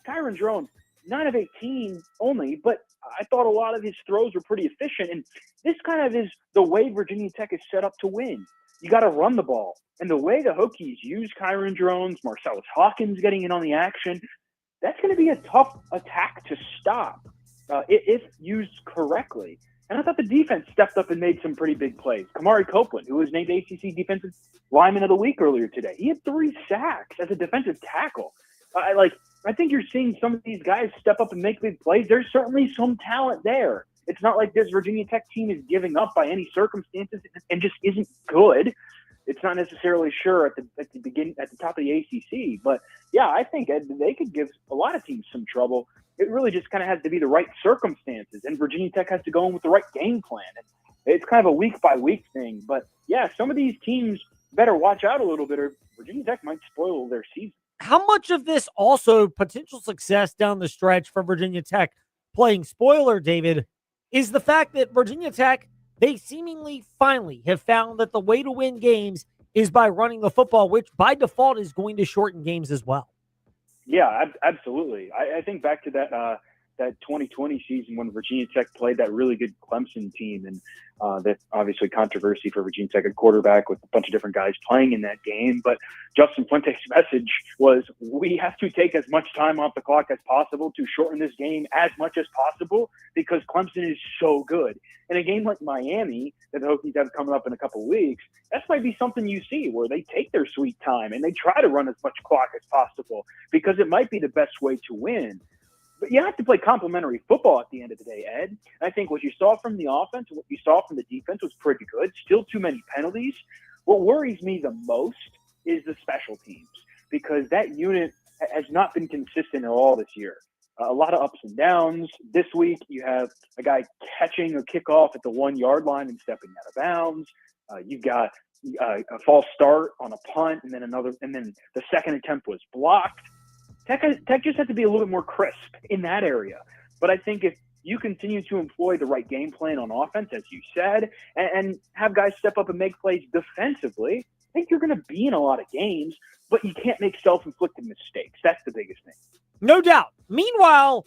Kyron Drones, 9 of 18 only, but I thought a lot of his throws were pretty efficient. And this kind of is the way Virginia Tech is set up to win. You got to run the ball. And the way the Hokies use Kyron Drones, Marcellus Hawkins getting in on the action, that's going to be a tough attack to stop if used correctly. And I thought the defense stepped up and made some pretty big plays. Kamari Copeland, who was named ACC Defensive Lineman of the Week earlier today, he had 3 sacks as a defensive tackle. I think you're seeing some of these guys step up and make big plays. There's certainly some talent there. It's not like this Virginia Tech team is giving up by any circumstances and just isn't good. It's not necessarily sure at the top of the ACC, but I think they could give a lot of teams some trouble. It really just kind of has to be the right circumstances, and Virginia Tech has to go in with the right game plan. And it's kind of a week by week thing, but some of these teams better watch out a little bit, or Virginia Tech might spoil their season. How much of this also potential success down the stretch for Virginia Tech playing spoiler, David, is the fact that Virginia Tech, they seemingly finally have found that the way to win games is by running the football, which by default is going to shorten games as well. Yeah, absolutely. I think back to that that 2020 season when Virginia Tech played that really good Clemson team, and that obviously controversy for Virginia Tech at quarterback with a bunch of different guys playing in that game. But Justin Fuente's message was, we have to take as much time off the clock as possible to shorten this game as much as possible because Clemson is so good. In a game like Miami that the Hokies have coming up in a couple of weeks, that might be something you see where they take their sweet time and they try to run as much clock as possible because it might be the best way to win. But you have to play complementary football at the end of the day, Ed. And I think what you saw from the offense and what you saw from the defense was pretty good. Still too many penalties. What worries me the most is the special teams because that unit has not been consistent at all this year. A lot of ups and downs. This week, you have a guy catching a kickoff at the 1 yard line and stepping out of bounds. You've got a false start on a punt, and then the second attempt was blocked. Tech just has to be a little bit more crisp in that area. But I think if you continue to employ the right game plan on offense, as you said, and have guys step up and make plays defensively, I think you're going to be in a lot of games, but you can't make self-inflicted mistakes. That's the biggest thing. No doubt. Meanwhile,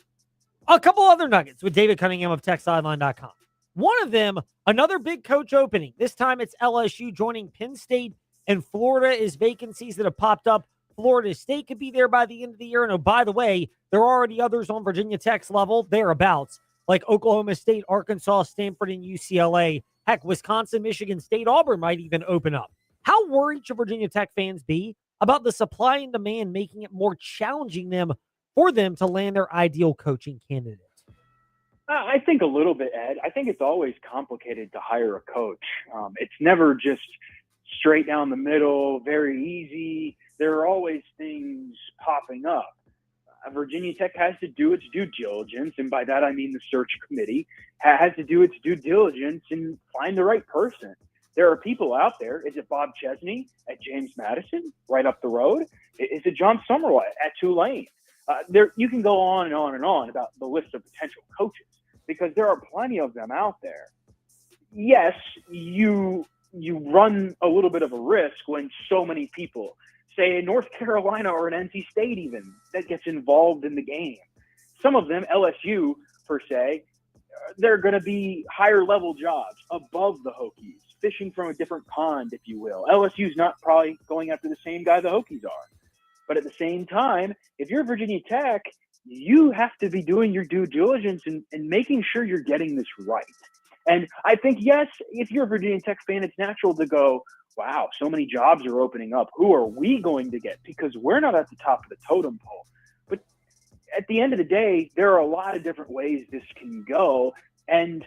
a couple other nuggets with David Cunningham of TechSideline.com. One of them, another big coach opening. This time it's LSU joining Penn State, and Florida is vacancies that have popped up. Florida State could be there by the end of the year. And oh, by the way, there are already others on Virginia Tech's level, thereabouts, like Oklahoma State, Arkansas, Stanford, and UCLA. Heck, Wisconsin, Michigan State, Auburn might even open up. How worried should Virginia Tech fans be about the supply and demand making it more challenging for them to land their ideal coaching candidate? I think a little bit, Ed. I think it's always complicated to hire a coach. It's never just straight down the middle, very easy. There are always things popping up. Virginia Tech has to do its due diligence, and by that I mean the search committee has to do its due diligence and find the right person. There are people out there. Is it Bob Chesney at James Madison, right up the road? Is it John Summerall at Tulane? You can go on and on and on about the list of potential coaches because there are plenty of them out there. Yes, you run a little bit of a risk when so many people, say North Carolina or an NC State even, that gets involved in the game. Some of them, LSU per se, they're going to be higher level jobs above the Hokies, fishing from a different pond, if you will. LSU's not probably going after the same guy the Hokies are. But at the same time, if you're Virginia Tech, you have to be doing your due diligence and making sure you're getting this right. And I think, yes, if you're a Virginia Tech fan, it's natural to go, wow, so many jobs are opening up. Who are we going to get? Because we're not at the top of the totem pole. But at the end of the day, there are a lot of different ways this can go. And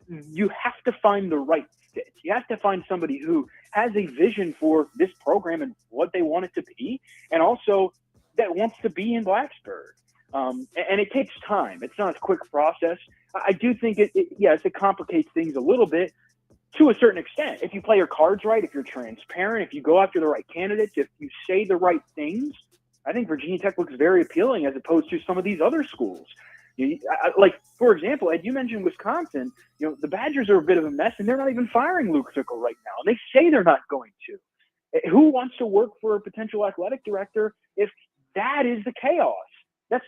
you have to find the right fit. You have to find somebody who has a vision for this program and what they want it to be, and also that wants to be in Blacksburg. And it takes time. It's not a quick process. I do think it complicates things a little bit to a certain extent. If you play your cards right, if you're transparent, if you go after the right candidates, if you say the right things, I think Virginia Tech looks very appealing as opposed to some of these other schools. Like, for example, Ed, you mentioned Wisconsin. The Badgers are a bit of a mess, and they're not even firing Luke Fickell right now. And they say they're not going to. Who wants to work for a potential athletic director if that is the chaos? That's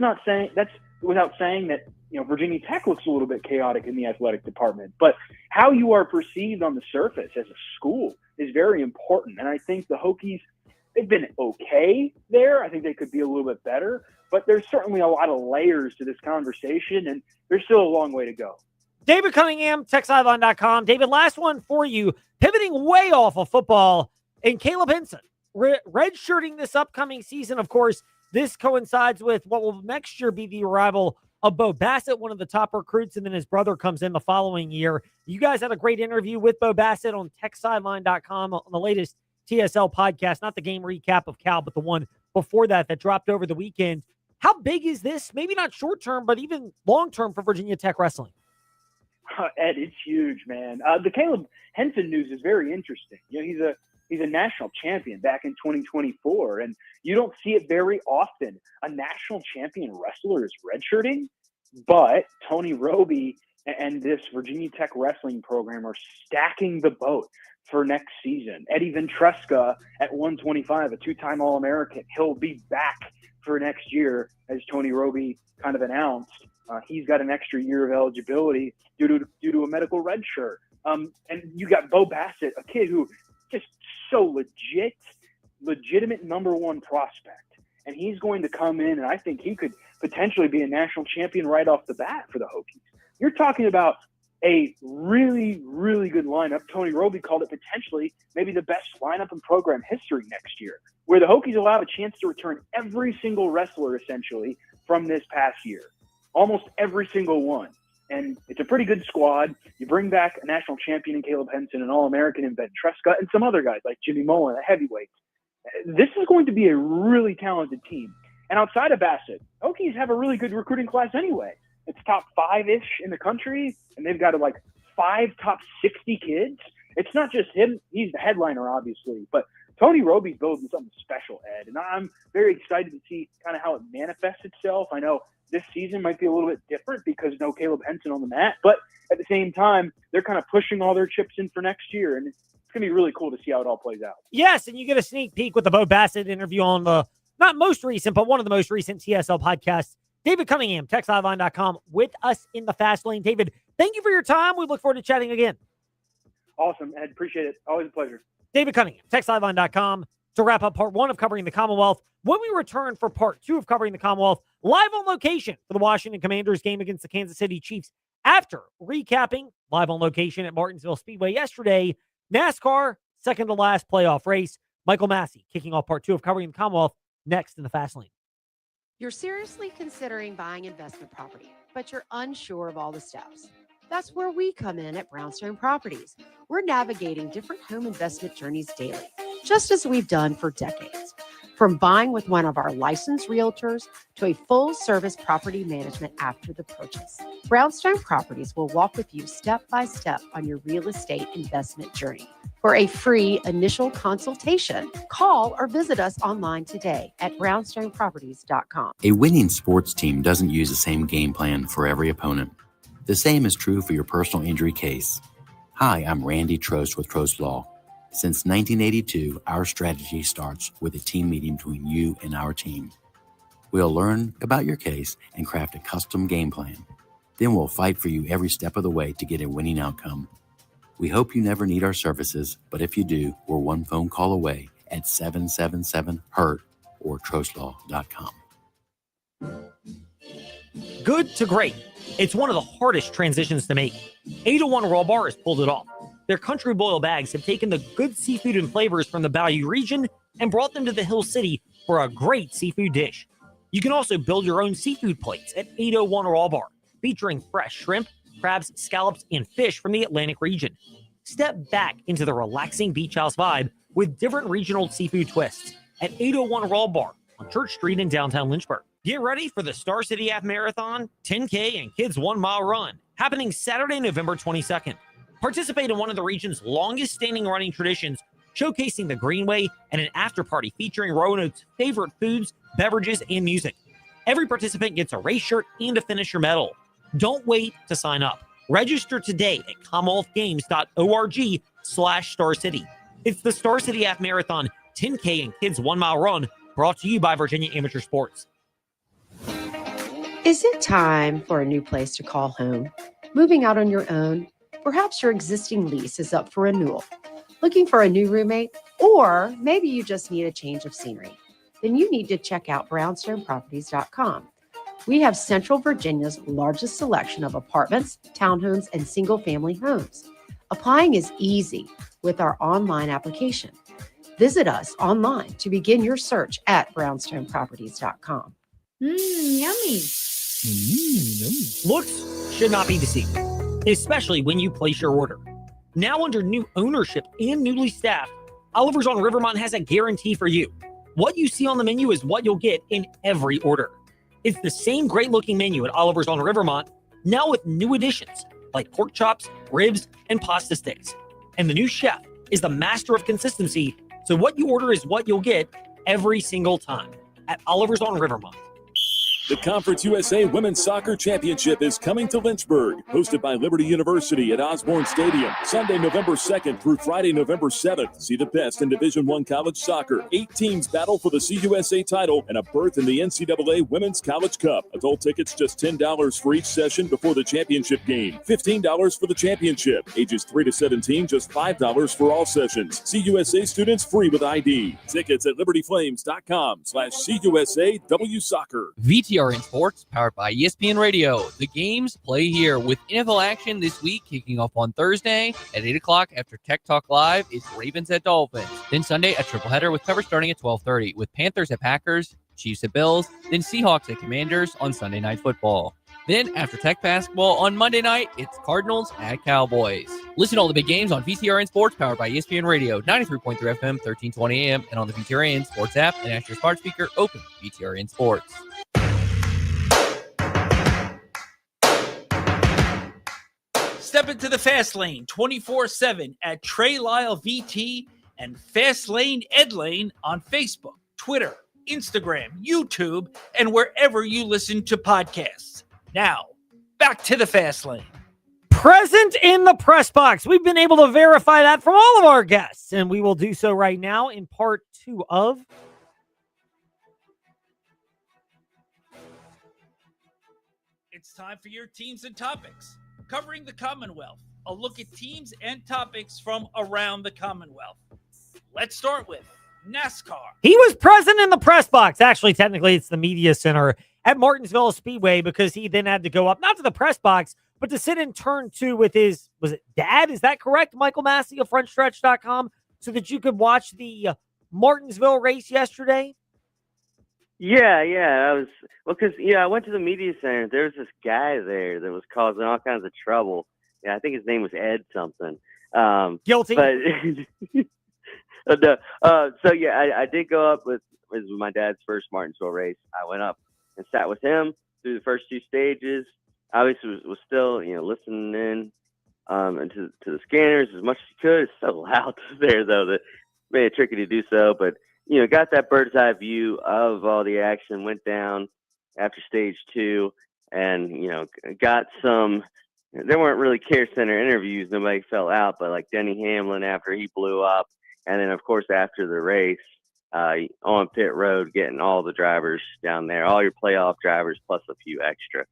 without saying that Virginia Tech looks a little bit chaotic in the athletic department. But how you are perceived on the surface as a school is very important. And I think the Hokies, they've been okay there. I think they could be a little bit better. But there's certainly a lot of layers to this conversation, and there's still a long way to go. David Cunningham, TechSideline.com. David, last one for you. Pivoting way off of football, and Caleb Hinson, redshirting this upcoming season. Of course, this coincides with what will next year be the arrival of Bo Bassett, one of the top recruits, and then his brother comes in the following year. You guys had a great interview with Bo Bassett on TechSideline.com on the latest TSL podcast, not the game recap of Cal, but the one before that dropped over the weekend. How big is this? Maybe not short term, but even long term for Virginia Tech wrestling. Ed, it's huge, man. The Caleb Hinson news is very interesting. He's a national champion back in 2024, and you don't see it very often. A national champion wrestler is redshirting, but Tony Roby and this Virginia Tech wrestling program are stacking the boat for next season. Eddie Ventresca at 125, a two-time All-American. He'll be back for next year, as Tony Roby kind of announced. He's got an extra year of eligibility due to a medical red shirt. And you got Bo Bassett, a kid who just so legitimate number one prospect. And he's going to come in, and I think he could potentially be a national champion right off the bat for the Hokies. You're talking about a really, really good lineup. Tony Roby called it potentially maybe the best lineup in program history next year, where the Hokies will have a chance to return every single wrestler essentially from this past year. Almost every single one. And it's a pretty good squad. You bring back a national champion in Caleb Henson, an All-American in Ben Trescott, and some other guys like Jimmy Mullen, a heavyweight. This is going to be a really talented team. And outside of Bassett, Hokies have a really good recruiting class anyway. It's top 5-ish in the country, and they've got like 5 top 60 kids. It's not just him. He's the headliner, obviously. But Tony Roby's building something special, Ed. And I'm very excited to see kind of how it manifests itself. I know this season might be a little bit different because no Caleb Henson on the mat. But at the same time, they're kind of pushing all their chips in for next year. And it's going to be really cool to see how it all plays out. Yes, and you get a sneak peek with the Bo Bassett interview on the not most recent, but one of the most recent TSL podcasts. David Cunningham, TextLiveline.com, with us in the Fast Lane. David, thank you for your time. We look forward to chatting again. Awesome, Ed. Appreciate it. Always a pleasure. David Cunningham, TextLiveline.com, to wrap up part 1 of Covering the Commonwealth. When we return for part 2 of Covering the Commonwealth, live on location for the Washington Commanders game against the Kansas City Chiefs, after recapping live on location at Martinsville Speedway yesterday, NASCAR second to last playoff race. Michael Massey kicking off part 2 of Covering the Commonwealth next in the Fast Lane. You're seriously considering buying investment property, but you're unsure of all the steps. That's where we come in at Brownstone Properties. We're navigating different home investment journeys daily, just as we've done for decades. From buying with one of our licensed realtors to a full-service property management after the purchase, Brownstone Properties will walk with you step by step on your real estate investment journey. For a free initial consultation, call or visit us online today at brownstoneproperties.com. A winning sports team doesn't use the same game plan for every opponent. The same is true for your personal injury case. Hi, I'm Randy Trost with Trost Law. Since 1982, our strategy starts with a team meeting between you and our team. We'll learn about your case and craft a custom game plan. Then we'll fight for you every step of the way to get a winning outcome. We hope you never need our services, but if you do, we're one phone call away at 777-HURT or trostlaw.com. Good to great. It's one of the hardest transitions to make. 801 Raw Bar has pulled it off. Their country boil bags have taken the good seafood and flavors from the Bayou region and brought them to the Hill City for a great seafood dish. You can also build your own seafood plates at 801 Raw Bar, featuring fresh shrimp, crabs, scallops, and fish from the Atlantic region. Step back into the relaxing beach house vibe with different regional seafood twists at 801 Raw Bar on Church Street in downtown Lynchburg. Get ready for the Star City Half Marathon, 10K, and Kids 1 Mile Run, happening Saturday, November 22nd. Participate in one of the region's longest-standing running traditions, showcasing the Greenway and an after-party featuring Roanoke's favorite foods, beverages, and music. Every participant gets a race shirt and a finisher medal. Don't wait to sign up. Register today at commonwealthgames.org/Star City. It's the Star City Half Marathon, 10K, and Kids 1 Mile Run, brought to you by Virginia Amateur Sports. Is it time for a new place to call home? Moving out on your own? Perhaps your existing lease is up for renewal. Looking for a new roommate? Or maybe you just need a change of scenery. Then you need to check out brownstoneproperties.com. We have Central Virginia's largest selection of apartments, townhomes, and single-family homes. Applying is easy with our online application. Visit us online to begin your search at brownstoneproperties.com. Yummy. Looks should not be deceived, especially when you place your order. Now under new ownership and newly staffed, Oliver's on Rivermont has a guarantee for you. What you see on the menu is what you'll get in every order. It's the same great-looking menu at Oliver's on Rivermont, now with new additions like pork chops, ribs, and pasta sticks. And the new chef is the master of consistency, so what you order is what you'll get every single time at Oliver's on Rivermont. The Conference USA Women's Soccer Championship is coming to Lynchburg, hosted by Liberty University at Osborne Stadium, Sunday, November 2nd through Friday, November 7th. See the best in Division I college soccer. 8 teams battle for the CUSA title and a berth in the NCAA Women's College Cup. Adult tickets just $10 for each session before the championship game. $15 for the championship. Ages 3 to 17, just $5 for all sessions. CUSA students free with ID. Tickets at libertyflames.com/CUSAW-soccer. VTRN Sports, powered by ESPN Radio. The games play here with NFL action this week, kicking off on Thursday at 8 o'clock after Tech Talk Live. It's Ravens at Dolphins. Then Sunday, a triple-header with coverage starting at 12:30 with Panthers at Packers, Chiefs at Bills, then Seahawks at Commanders on Sunday Night Football. Then, after Tech basketball on Monday night, it's Cardinals at Cowboys. Listen to all the big games on VTRN Sports, powered by ESPN Radio, 93.3 FM, 1320 AM, and on the VTRN Sports app, and ask your smart speaker, open VTRN Sports. Step into the Fast Lane 24/7 at Trey Lyle VT and Fast Lane Ed Lane on Facebook, Twitter, Instagram, YouTube, and wherever you listen to podcasts. Now, back to the Fast Lane. Present in the press box. We've been able to verify that from all of our guests, and we will do so right now in part 2 of It's time for your teams and topics. Covering the Commonwealth, a look at teams and topics from around the Commonwealth. Let's start with NASCAR. He was present in the press box. Actually, technically, it's the media center at Martinsville Speedway, because he then had to go up, not to the press box, but to sit in turn 2 with his, was it dad? Is that correct? Michael Massey of FrontStretch.com, so that you could watch the Martinsville race yesterday? Yeah, I was, because I went to the media center. There was this guy there that was causing all kinds of trouble. Yeah, I think his name was Ed something. Guilty. But I did go up with my dad's first Martinsville race. I went up and sat with him through the first 2 stages. Obviously, was still listening in and to the scanners as much as you could. It's so loud there though that made it tricky to do so, but. Got that bird's eye view of all the action, went down after stage 2 and, got some, there weren't really care center interviews. Nobody fell out, but like Denny Hamlin after he blew up. And then of course, after the race, on pit road, getting all the drivers down there, all your playoff drivers, plus a few extra.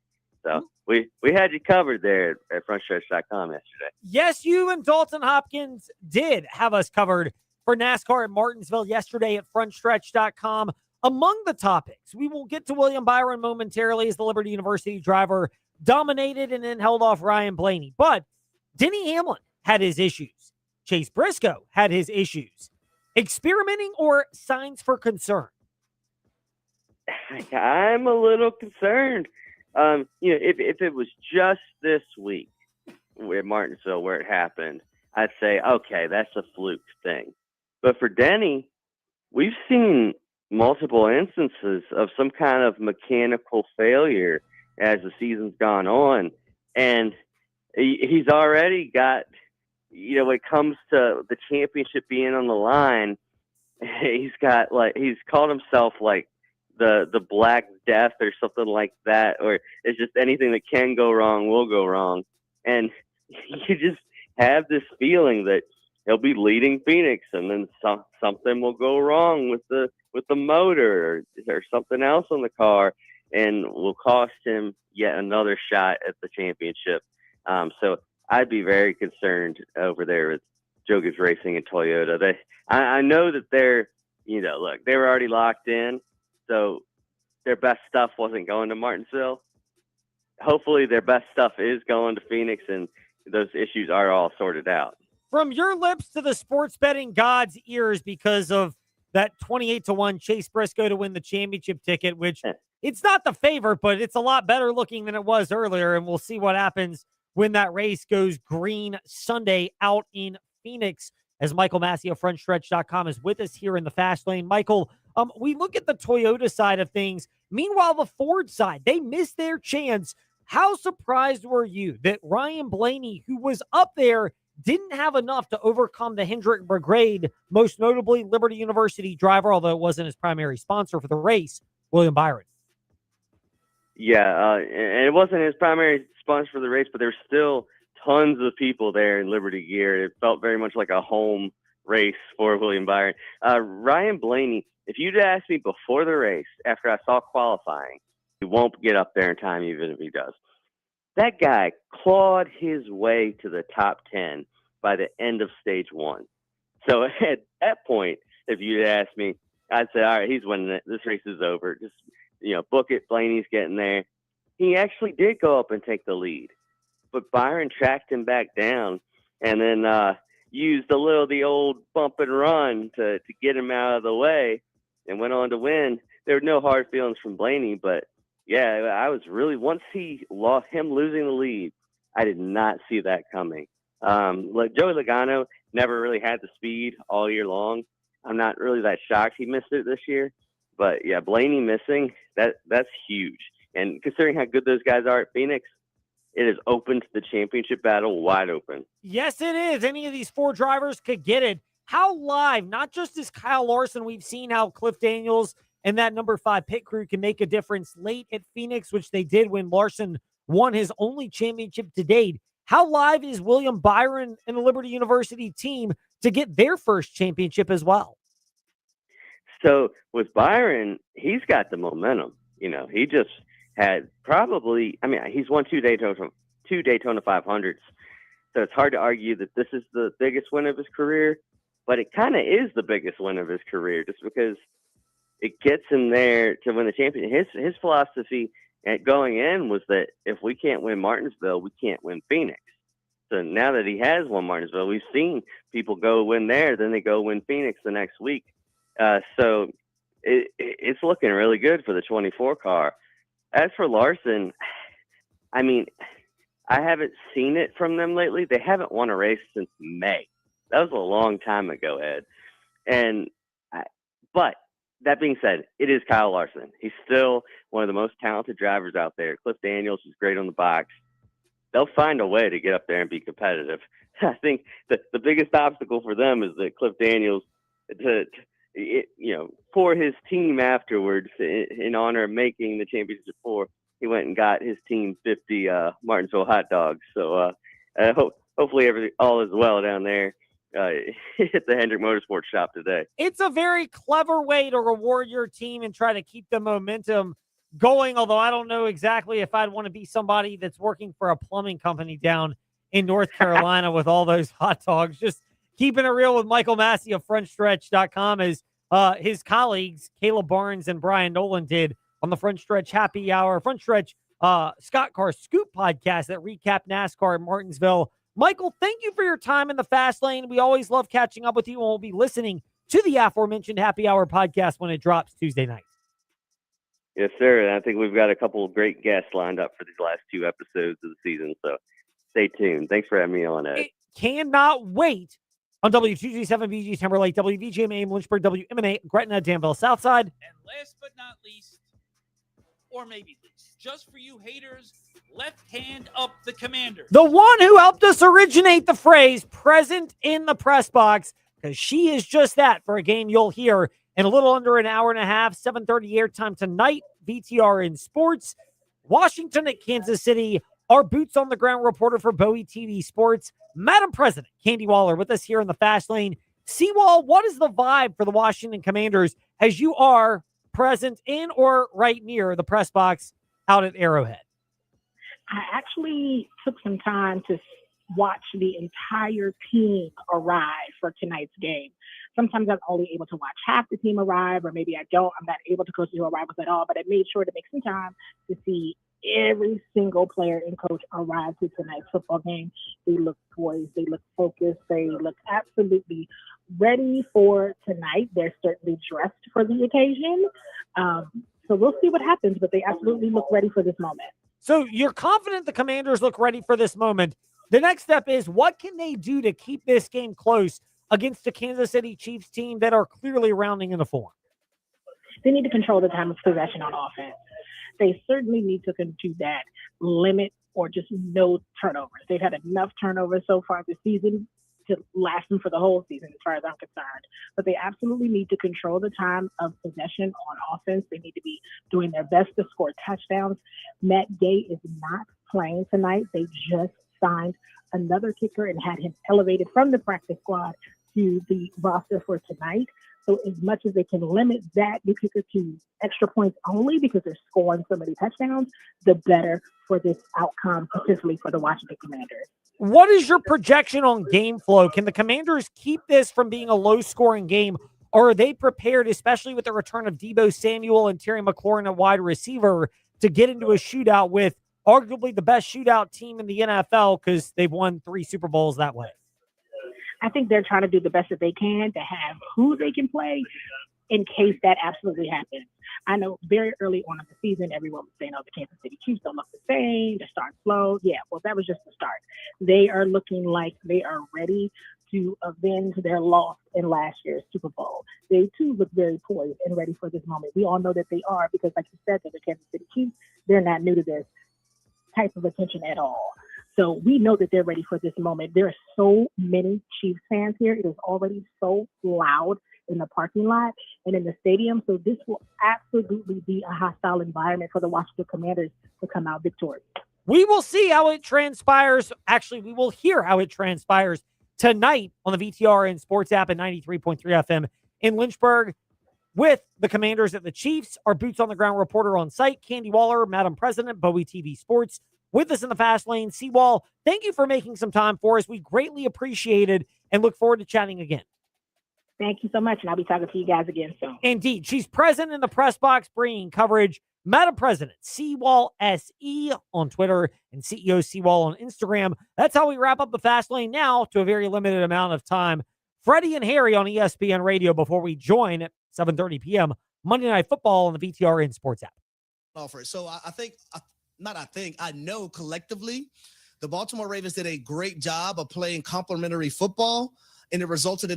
So we had you covered there at FrontStretch.com yesterday. Yes, you and Dalton Hopkins did have us covered for NASCAR at Martinsville yesterday at FrontStretch.com. Among the topics, we will get to William Byron momentarily as the Liberty University driver dominated and then held off Ryan Blaney. But Denny Hamlin had his issues. Chase Briscoe had his issues. Experimenting or signs for concern? I'm a little concerned. If it was just this week at Martinsville where it happened, I'd say, okay, that's a fluke thing. But for Denny, we've seen multiple instances of some kind of mechanical failure as the season's gone on. And he's already got, when it comes to the championship being on the line, he's called himself like the Black Death or something like that, or it's just anything that can go wrong will go wrong. And you just have this feeling that he'll be leading Phoenix, and then something will go wrong with the motor or something else on the car, and will cost him yet another shot at the championship. So I'd be very concerned over there with Joe Gibbs Racing and Toyota. I know that they're, they were already locked in, so their best stuff wasn't going to Martinsville. Hopefully their best stuff is going to Phoenix, and those issues are all sorted out. From your lips to the sports betting god's ears, because of that 28-1 Chase Briscoe to win the championship ticket, which it's not the favorite, but it's a lot better looking than it was earlier. And we'll see what happens when that race goes green Sunday out in Phoenix, as Michael Massey of FrontStretch.com is with us here in the Fast Lane. Michael, we look at the Toyota side of things. Meanwhile, the Ford side, they missed their chance. How surprised were you that Ryan Blaney, who was up there, didn't have enough to overcome the Hendrick Brigade, most notably Liberty University driver, although it wasn't his primary sponsor for the race, William Byron? Yeah, and it wasn't his primary sponsor for the race, but there were still tons of people there in Liberty gear. It felt very much like a home race for William Byron. Ryan Blaney, if you'd asked me before the race, after I saw qualifying, he won't get up there in time even if he does. That guy clawed his way to the top 10 by the end of stage 1. So at that point, if you'd asked me, I'd say, all right, he's winning it. This race is over. Just, book it. Blaney's getting there. He actually did go up and take the lead, but Byron tracked him back down and then used the old bump and run to get him out of the way and went on to win. There were no hard feelings from Blaney, but yeah, I was really, once he lost him losing the lead, I did not see that coming. Joey Logano never really had the speed all year long. I'm not really that shocked he missed it this year, but yeah, Blaney missing, that's huge. And considering how good those guys are at Phoenix, it is open to the championship battle, wide open. Yes, it is. Any of these 4 drivers could get it. How live, not just as Kyle Larson, we've seen how Cliff Daniels and that number 5 pit crew can make a difference late at Phoenix, which they did when Larson won his only championship to date. How live is William Byron and the Liberty University team to get their first championship as well? So with Byron, he's got the momentum. He just had he's won 2 Daytona 500s. So it's hard to argue that this is the biggest win of his career, but it kind of is the biggest win of his career just because it gets him there to win the championship. His philosophy at going in was that if we can't win Martinsville, we can't win Phoenix. So now that he has won Martinsville, we've seen people go win there, then they go win Phoenix the next week. So it's looking really good for the 24 car. As for Larson, I haven't seen it from them lately. They haven't won a race since May. That was a long time ago, Ed. But that being said, it is Kyle Larson. He's still one of the most talented drivers out there. Cliff Daniels is great on the box. They'll find a way to get up there and be competitive. I think the biggest obstacle for them is that Cliff Daniels, for his team afterwards, in honor of making the championship 4, he went and got his team 50 Martinsville hot dogs. So hopefully all is well down there at the Hendrick Motorsports shop today. It's a very clever way to reward your team and try to keep the momentum going, although I don't know exactly if I'd want to be somebody that's working for a plumbing company down in North Carolina with all those hot dogs. Just keeping it real with Michael Massey of FrontStretch.com as his colleagues, Caleb Barnes and Brian Nolan, did on the Front Stretch Happy Hour, Front Stretch Scott Carr Scoop podcast that recap NASCAR at Martinsville. Michael, thank you for your time in the fast lane. We always love catching up with you, and we'll be listening to the aforementioned Happy Hour podcast when it drops Tuesday night. Yes, sir. And I think we've got a couple of great guests lined up for these last 2 episodes of the season. So stay tuned. Thanks for having me on, Ed. Cannot wait on W2G7 VG Timberlake, WVGMA Lynchburg, WMNA Gretna, Danville, Southside. And last but not least, or maybe least, just for you haters, left hand up the Commander. The one who helped us originate the phrase present in the press box, because she is just that for a game you'll hear in a little under an hour and a half, 7:30 airtime tonight, VTRN Sports. Washington at Kansas City, our boots on the ground reporter for Bowie TV Sports, Madam President Candy Waller, with us here in the fast lane. Seawall, what is the vibe for the Washington Commanders as you are present in or right near the press box out at Arrowhead? I actually took some time to watch the entire team arrive for tonight's game. Sometimes I'm only able to watch half the team arrive, or maybe I'm not able to go to arrivals at all, but I made sure to make some time to see every single player and coach arrive to tonight's football game. They look poised, they look focused, they look absolutely ready for tonight. They're certainly dressed for the occasion. So we'll see what happens, but they absolutely look ready for this moment. So you're confident the Commanders look ready for this moment. The next step is, what can they do to keep this game close against the Kansas City Chiefs team that are clearly rounding into form? They need to control the time of possession on offense. They certainly need to do that, limit or just no turnovers. They've had enough turnovers so far this season. to last them for the whole season, as far as I'm concerned. But they absolutely need to control the time of possession on offense. They need to be doing their best to score touchdowns. Matt Gay is not playing tonight. They just signed another kicker and had him elevated from the practice squad to the roster for tonight. So as much as they can limit that new kicker to extra points only because they're scoring so many touchdowns, the better for this outcome, particularly for the Washington Commanders. What is your projection on game flow? Can the Commanders keep this from being a low-scoring game, or are they prepared, especially with the return of Deebo Samuel and Terry McLaurin at wide receiver, to get into a shootout with arguably the best shootout team in the NFL because they've won 3 Super Bowls that way? I think they're trying to do the best that they can to have who they can play in case that absolutely happens. I know very early on in the season, everyone was saying, oh, the Kansas City Chiefs don't look the same. They're starting slow. Yeah, well, that was just the start. They are looking like they are ready to avenge their loss in last year's Super Bowl. They, too, look very poised and ready for this moment. We all know that they are because, like you said, they're the Kansas City Chiefs. They're not new to this type of attention at all. So we know that they're ready for this moment. There are so many Chiefs fans here. It is already so loud in the parking lot and in the stadium. So this will absolutely be a hostile environment for the Washington Commanders to come out victorious. We will see how it transpires. Actually, we will hear how it transpires tonight on the VTRN Sports app at 93.3 FM in Lynchburg with the Commanders at the Chiefs. Our boots on the ground reporter on site, Candy Waller, Madam President, Bowie TV Sports. With us in the fast lane, Seawall, thank you for making some time for us. We greatly appreciate it and look forward to chatting again. Thank you so much, and I'll be talking to you guys again soon. Indeed. She's present in the press box bringing coverage. Madam President, Seawall SE on Twitter and CEO Seawall on Instagram. That's how we wrap up the fast lane now to a very limited amount of time. Freddie and Harry on ESPN Radio before we join at 7:30 p.m. Monday Night Football on the VTRN Sports app. Offer. So I know collectively the Baltimore Ravens did a great job of playing complementary football, and it resulted in